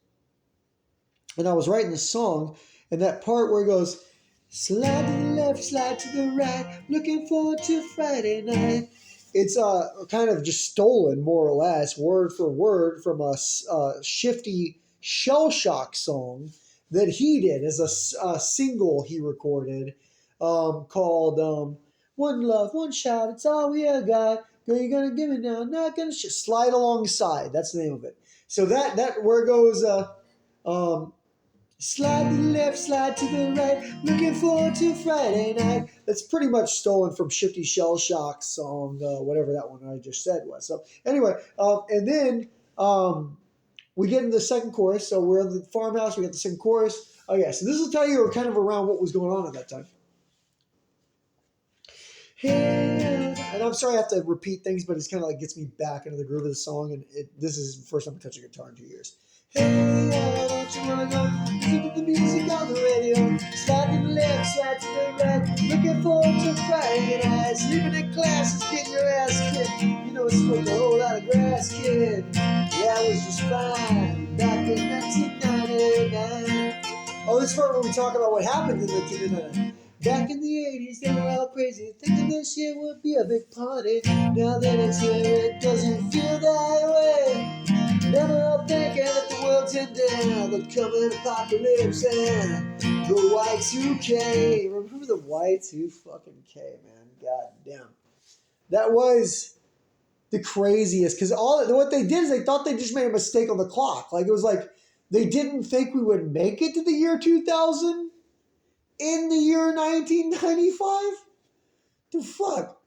A: and I was writing this song, and that part where it goes, slide to the left, slide to the right, looking forward to Friday night. It's kind of just stolen, more or less, word for word from a Shifty Shell Shock song that he did as a single he recorded called One Love, One Shot, It's All We Ever Got. Girl, you're going to give it now, not going to slide alongside. That's the name of it. So that where it goes, slide to the left, slide to the right, looking forward to Friday night. That's pretty much stolen from Shifty Shell Shock's song, whatever that one I just said was. So anyway, and then we get into the second chorus. So we're in the farmhouse, we get the second chorus. Oh yeah, so this will tell you kind of around what was going on at that time. Hey, and I'm sorry I have to repeat things, but it's kind of like gets me back into the groove of the song, and this is the first time I touch a guitar in 2 years. Hey, don't you wanna go listen to the music on the radio? Slide to the left, slide to the right, looking forward to Friday night. Sleeping in classes, getting your ass kicked. You know, it's smoked a whole lot of grass, kid. Yeah, it was just fine back in 1999. Oh, this part where we talk about what happened in the 1999. Back in the 80s, they were all crazy, thinking this year would be a big party. Now that it's here, it doesn't feel that way. Never up thinking that the world's ending, the coming apocalypse and the Y2K. Remember the Y2K, man? God damn. That was the craziest, because what they did is they thought they just made a mistake on the clock. Like, it was like they didn't think we would make it to the year 2000 in the year 1995? The fuck?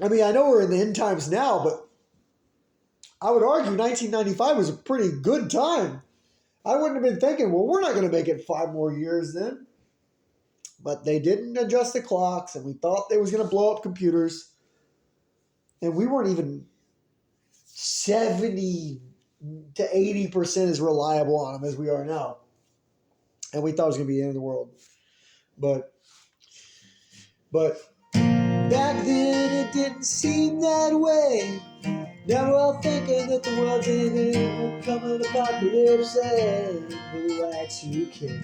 A: I mean, I know we're in the end times now, but I would argue 1995 was a pretty good time. I wouldn't have been thinking, well, we're not going to make it 5 more years then. But they didn't adjust the clocks, and we thought they was going to blow up computers. And we weren't even 70 to 80% as reliable on them as we are now. And we thought it was going to be the end of the world. But back then it didn't seem that way. Now we're all thinking that the world's ending, will come an apocalypse and the Y2K.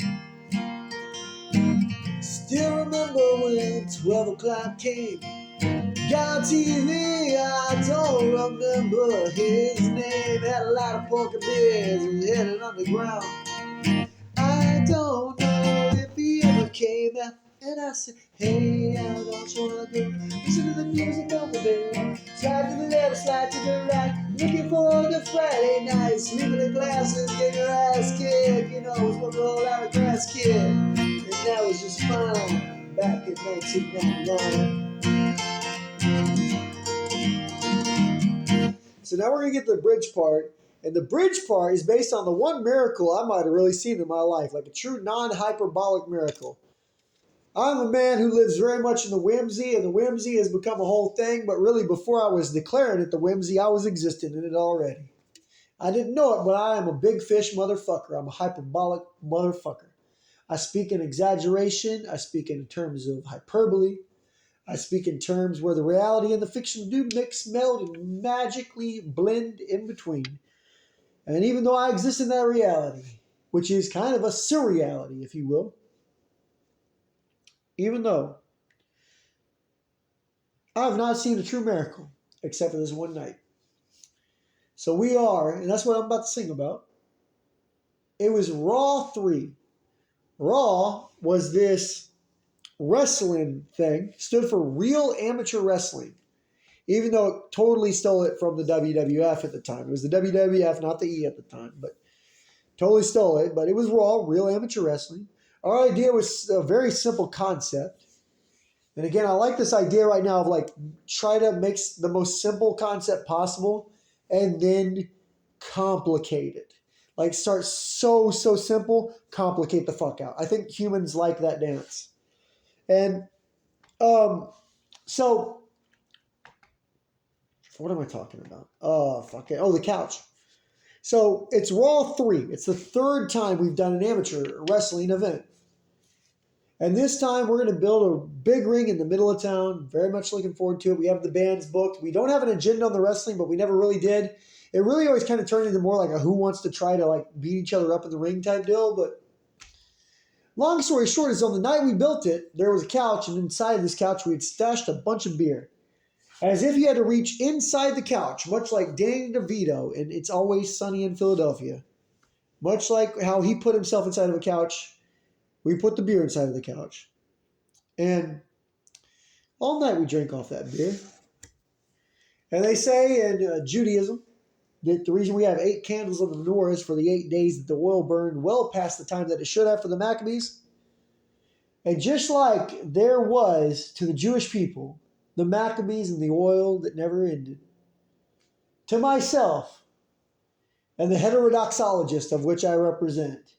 A: Still remember when 12 o'clock came. Guy on TV, I don't remember his name. Had a lot of pork and beers and headed underground. I don't know if he ever came out. And I said, hey, I don't you wanna go listen to the music on the bed. Slide to the left, slide to the right. Looking for the Friday night. Sleep in the glasses, get your ass kicked. You know, it's what the whole lot of grass kid. And that was just fine back in 1999. So now we're going to get to the bridge part. And the bridge part is based on the one miracle I might have really seen in my life, like a true non-hyperbolic miracle. I'm a man who lives very much in the whimsy, and the whimsy has become a whole thing, but really before I was declaring it the whimsy, I was existing in it already. I didn't know it, but I am a big fish motherfucker. I'm a hyperbolic motherfucker. I speak in exaggeration. I speak in terms of hyperbole. I speak in terms where the reality and the fiction do mix, meld, and magically blend in between. And even though I exist in that reality, which is kind of a surreality, if you will, even though I have not seen a true miracle except for this one night. So we are, and that's what I'm about to sing about. It was Raw 3. Raw was this wrestling thing, stood for Real Amateur Wrestling, even though it totally stole it from the WWF at the time. It was the WWF, not the E at the time, but totally stole it. But it was Raw, Real Amateur Wrestling. Our idea was a very simple concept. And again, I like this idea right now of like try to make the most simple concept possible and then complicate it. Like start so simple, complicate the fuck out. I think humans like that dance. And so what am I talking about? The couch. So it's Raw 3. It's the third time we've done an amateur wrestling event. And this time we're going to build a big ring in the middle of town. Very much looking forward to it. We have the bands booked. We don't have an agenda on the wrestling, but we never really did. It really always kind of turned into more like a who wants to try to like beat each other up in the ring type deal. But long story short is on the night we built it, there was a couch, and inside this couch we had stashed a bunch of beer. As if you had to reach inside the couch, much like Danny DeVito in It's Always Sunny in Philadelphia. Much like how he put himself inside of a couch, we put the beer inside of the couch. And all night we drank off that beer. And they say in Judaism that the reason we have 8 candles on the menorah is for the 8 days that the oil burned well past the time that it should have for the Maccabees. And just like there was to the Jewish people, the Maccabees and the oil that never ended, to myself and the heterodoxologist of which I represent,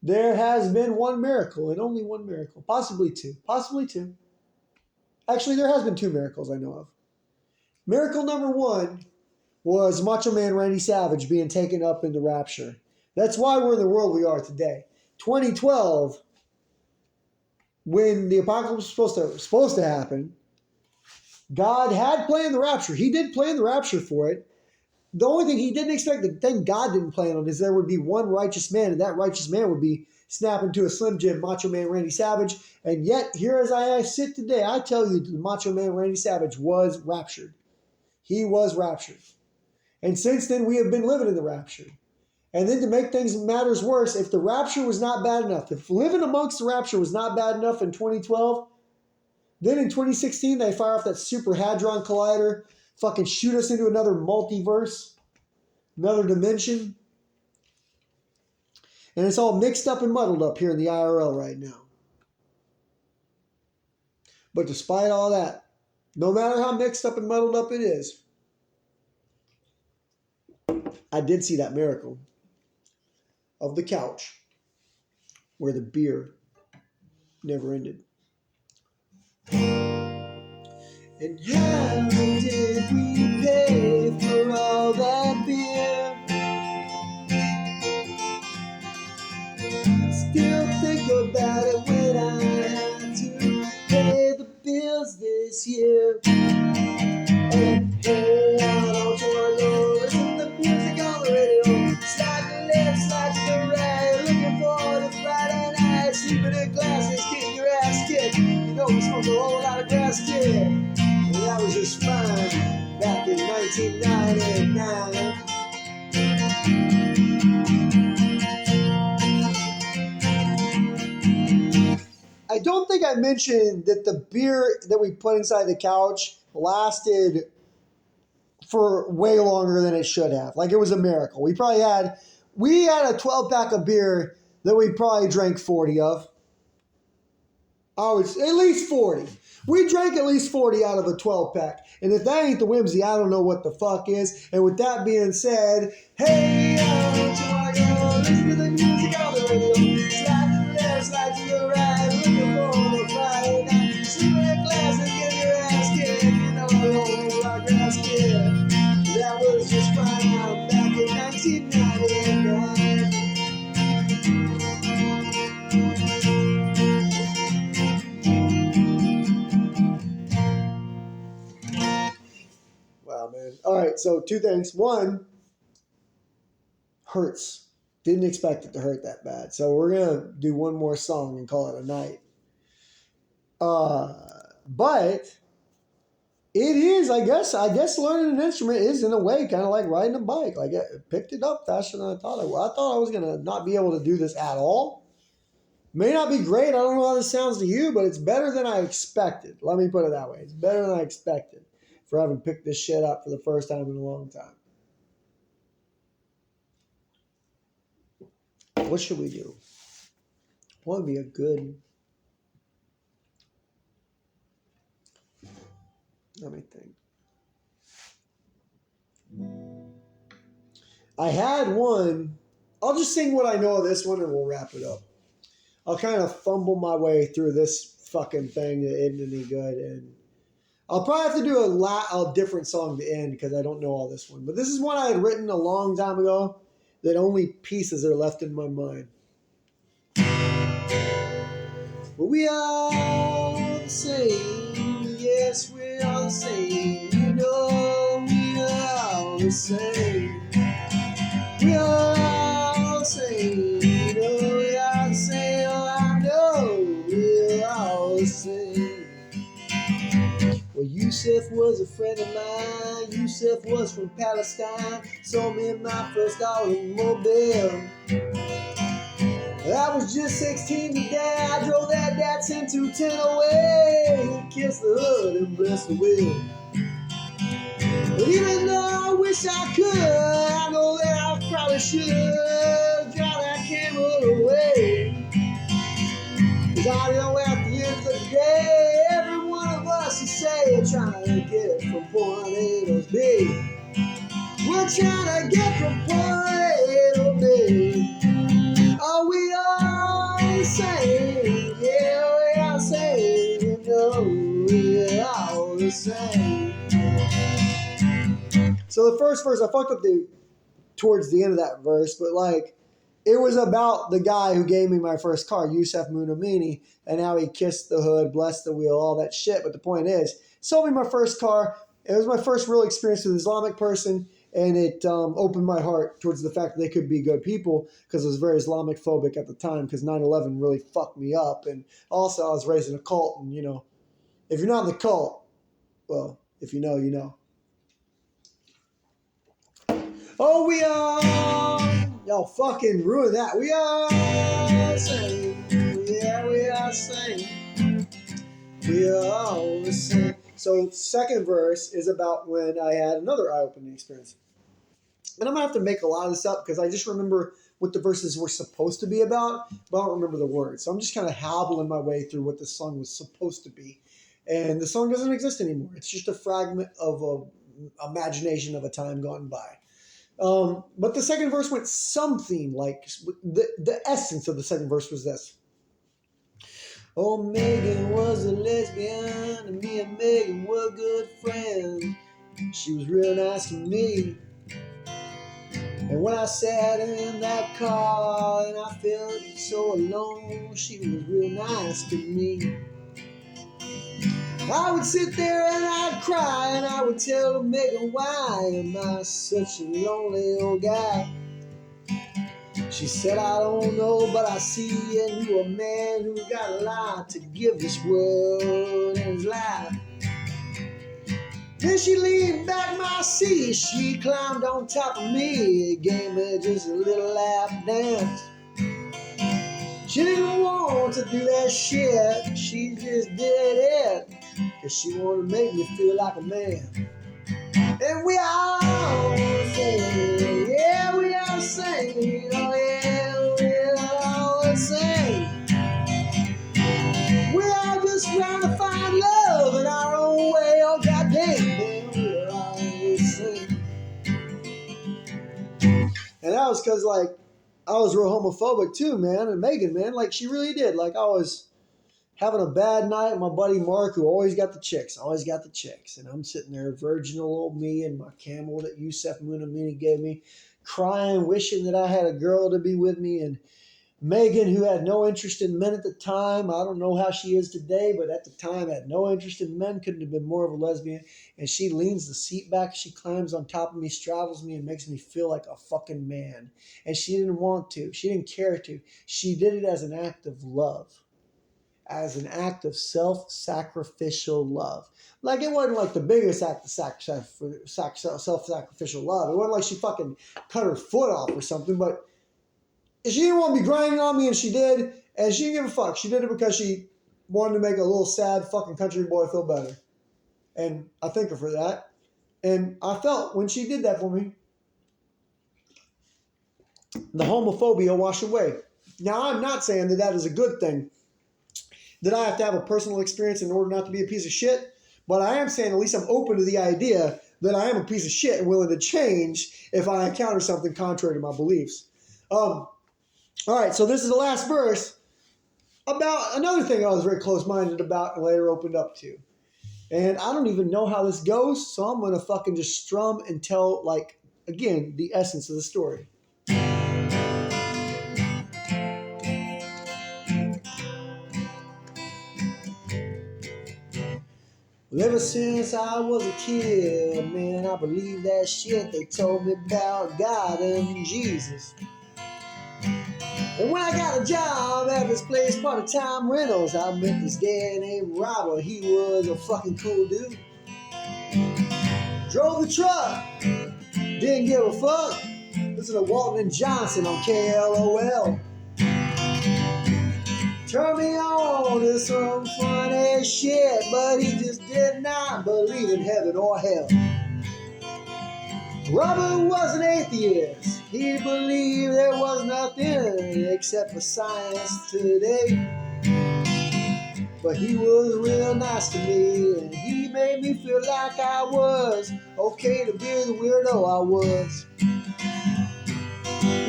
A: there has been one miracle, and only one miracle. Possibly two. Actually, there has been 2 miracles I know of. Miracle number 1 was Macho Man Randy Savage being taken up in the rapture. That's why we're in the world we are today. 2012, when the apocalypse was supposed to happen, God had planned the rapture. He did plan the rapture for it. The only thing he didn't expect, the thing God didn't plan on, is there would be one righteous man, and that righteous man would be snapping to a Slim Jim Macho Man Randy Savage. And yet, here as I sit today, I tell you, the Macho Man Randy Savage was raptured. He was raptured. And since then, we have been living in the rapture. And then to make things matters worse, if the rapture was not bad enough, if living amongst the rapture was not bad enough in 2012, then in 2016, they fire off that Super Hadron Collider, fucking shoot us into another multiverse, another dimension. And it's all mixed up and muddled up here in the IRL right now. But despite all that, no matter how mixed up and muddled up it is, I did see that miracle of the couch where the beer never ended. And how did we pay for all that beer? Still think about it when I had to pay the bills this year. And autographs, kid. And that was just fine back in 1999. I don't think I mentioned that the beer that we put inside the couch lasted for way longer than it should have. Like, it was a miracle. We had a 12-pack of beer that we probably drank 40 of. Oh, it's at least 40. We drank at least 40 out of a 12-pack. And if that ain't the whimsy, I don't know what the fuck is. And with that being said, hey, don't you wanna go listen to the music on the radio? Slide to the left, slide to the right, looking for the Friday night. Sleep in a class and get your ass kicked. You know the old autographs, kid. That was just fine back in 1999. Wow, man. All right, so two things. One, hurts. Didn't expect it to hurt that bad. So we're going to do one more song and call it a night. But it is, I guess learning an instrument is in a way kind of like riding a bike. Like, I picked it up faster than I thought I would. I thought I was going to not be able to do this at all. May not be great. I don't know how this sounds to you, but it's better than I expected. Let me put it that way. It's better than I expected for having picked this shit up for the first time in a long time. What should we do? What would be a good... Let me think. I had one. I'll just sing what I know of this one and we'll wrap it up. I'll kind of fumble my way through this fucking thing that isn't any good, and I'll probably have to do a different song to end because I don't know all this one. But this is one I had written a long time ago that only pieces are left in my mind. But we are the same, yes, we are the same. You know we are all the same. We are all the same. You know we are the same. Oh, I know we are all the same. Well, Yusuf was a friend of mine. Yusuf was from Palestine. Sold me my first automobile. I was just 16 the day I drove that Datsun 210 away. Kissed the hood and blessed the wheel. But even though I wish I could, I know that I probably should drive that camel away. 'Cause I know at the end of the day, every one of us is saying, trying to get from point A to B. We're trying to get from point A to B. Oh, we are the same, yeah, we are the same, you know, we are all the same. So the first verse, I fucked up towards the end of that verse, but like, it was about the guy who gave me my first car, Yusuf Munamini, and how he kissed the hood, blessed the wheel, all that shit. But the point is, sold me my first car. It was my first real experience with an Islamic person. And it opened my heart towards the fact that they could be good people because I was very Islamic phobic at the time because 9/11 really fucked me up. And also I was raised in a cult. And, you know, if you're not in the cult, well, if you know, you know. Oh, we are. Y'all fucking ruin that. We are the same. Yeah, we are the same. We are all the same. So second verse is about when I had another eye-opening experience. And I'm going to have to make a lot of this up because I just remember what the verses were supposed to be about, but I don't remember the words. So I'm just kind of hobbling my way through what the song was supposed to be. And the song doesn't exist anymore. It's just a fragment of an imagination of a time gone by. But the second verse went something like, the essence of the second verse was this. Oh, Megan was a lesbian, and me and Megan were good friends. She was real nice to me. And when I sat in that car and I felt so alone, she was real nice to me. I would sit there and I'd cry and I would tell Megan, why am I such a lonely old guy? She said, I don't know, but I see in you a man who got a lot to give this world in his life. Then she leaned back my seat, she climbed on top of me, gave me just a little lap dance. She didn't want to do that shit, she just did it, 'cause she wanted to make me feel like a man. And we all sing, yeah, we all sing, oh yeah, we all sing. We all just trying to find love in our own way, oh goddamn, man, we all sing. And that was because, like, I was real homophobic too, man, and Megan, man, like, she really did. Like, I was having a bad night, my buddy Mark, who always got the chicks, and I'm sitting there, virginal old me and my camel that Yusef Munamini gave me, crying, wishing that I had a girl to be with me, and Megan, who had no interest in men at the time, I don't know how she is today, but at the time had no interest in men, couldn't have been more of a lesbian, and she leans the seat back, she climbs on top of me, straddles me, and makes me feel like a fucking man. And she didn't want to, she didn't care to, she did it as an act of love. As an act of self-sacrificial love. Like, it wasn't like the biggest act of self-sacrificial love. It wasn't like she fucking cut her foot off or something, but she didn't want to be grinding on me, and she did, and she didn't give a fuck. She did it because she wanted to make a little sad fucking country boy feel better. And I thank her for that. And I felt when she did that for me, the homophobia washed away. Now, I'm not saying that that is a good thing, that I have to have a personal experience in order not to be a piece of shit. But I am saying at least I'm open to the idea that I am a piece of shit and willing to change if I encounter something contrary to my beliefs. All right, so this is the last verse about another thing I was very close-minded about and later opened up to. And I don't even know how this goes, so I'm going to fucking just strum and tell, like, again, the essence of the story. Well, ever since I was a kid, man, I believe that shit they told me about God and Jesus. And when I got a job at this place, part-time rentals, I met this guy named Robert. He was a fucking cool dude. Drove the truck, didn't give a fuck. Listen to Walton and Johnson on KLOL. Turned me on to some funny shit, but he just did not believe in heaven or hell. Robert was an atheist. He believed there was nothing except for science today. But he was real nice to me, and he made me feel like I was okay to be the weirdo I was.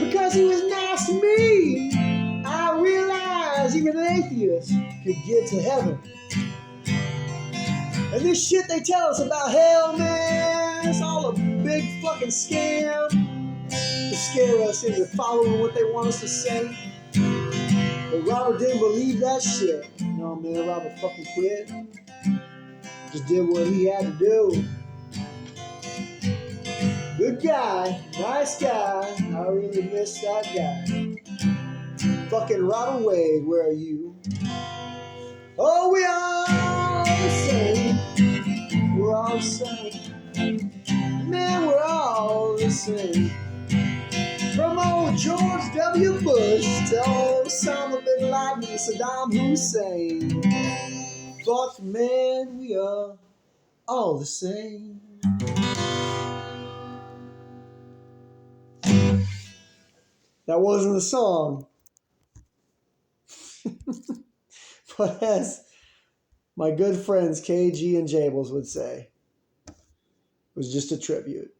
A: Because he was nice to me, I realized even an atheist could get to heaven. And this shit they tell us about hell, man, it's all a big fucking scam to scare us into following what they want us to say. But Robert didn't believe that shit. No, man, Robert fucking quit. Just did what he had to do. Good guy, nice guy. I really miss that guy. Fucking Robert Wade, where are you? Oh, we all the same. We're all the same. Man, we're all the same. From old George W. Bush to old Osama bin Laden and Saddam Hussein. Fuck, man, we are all the same. That wasn't a song. But as my good friends KG and Jables would say, it was just a tribute.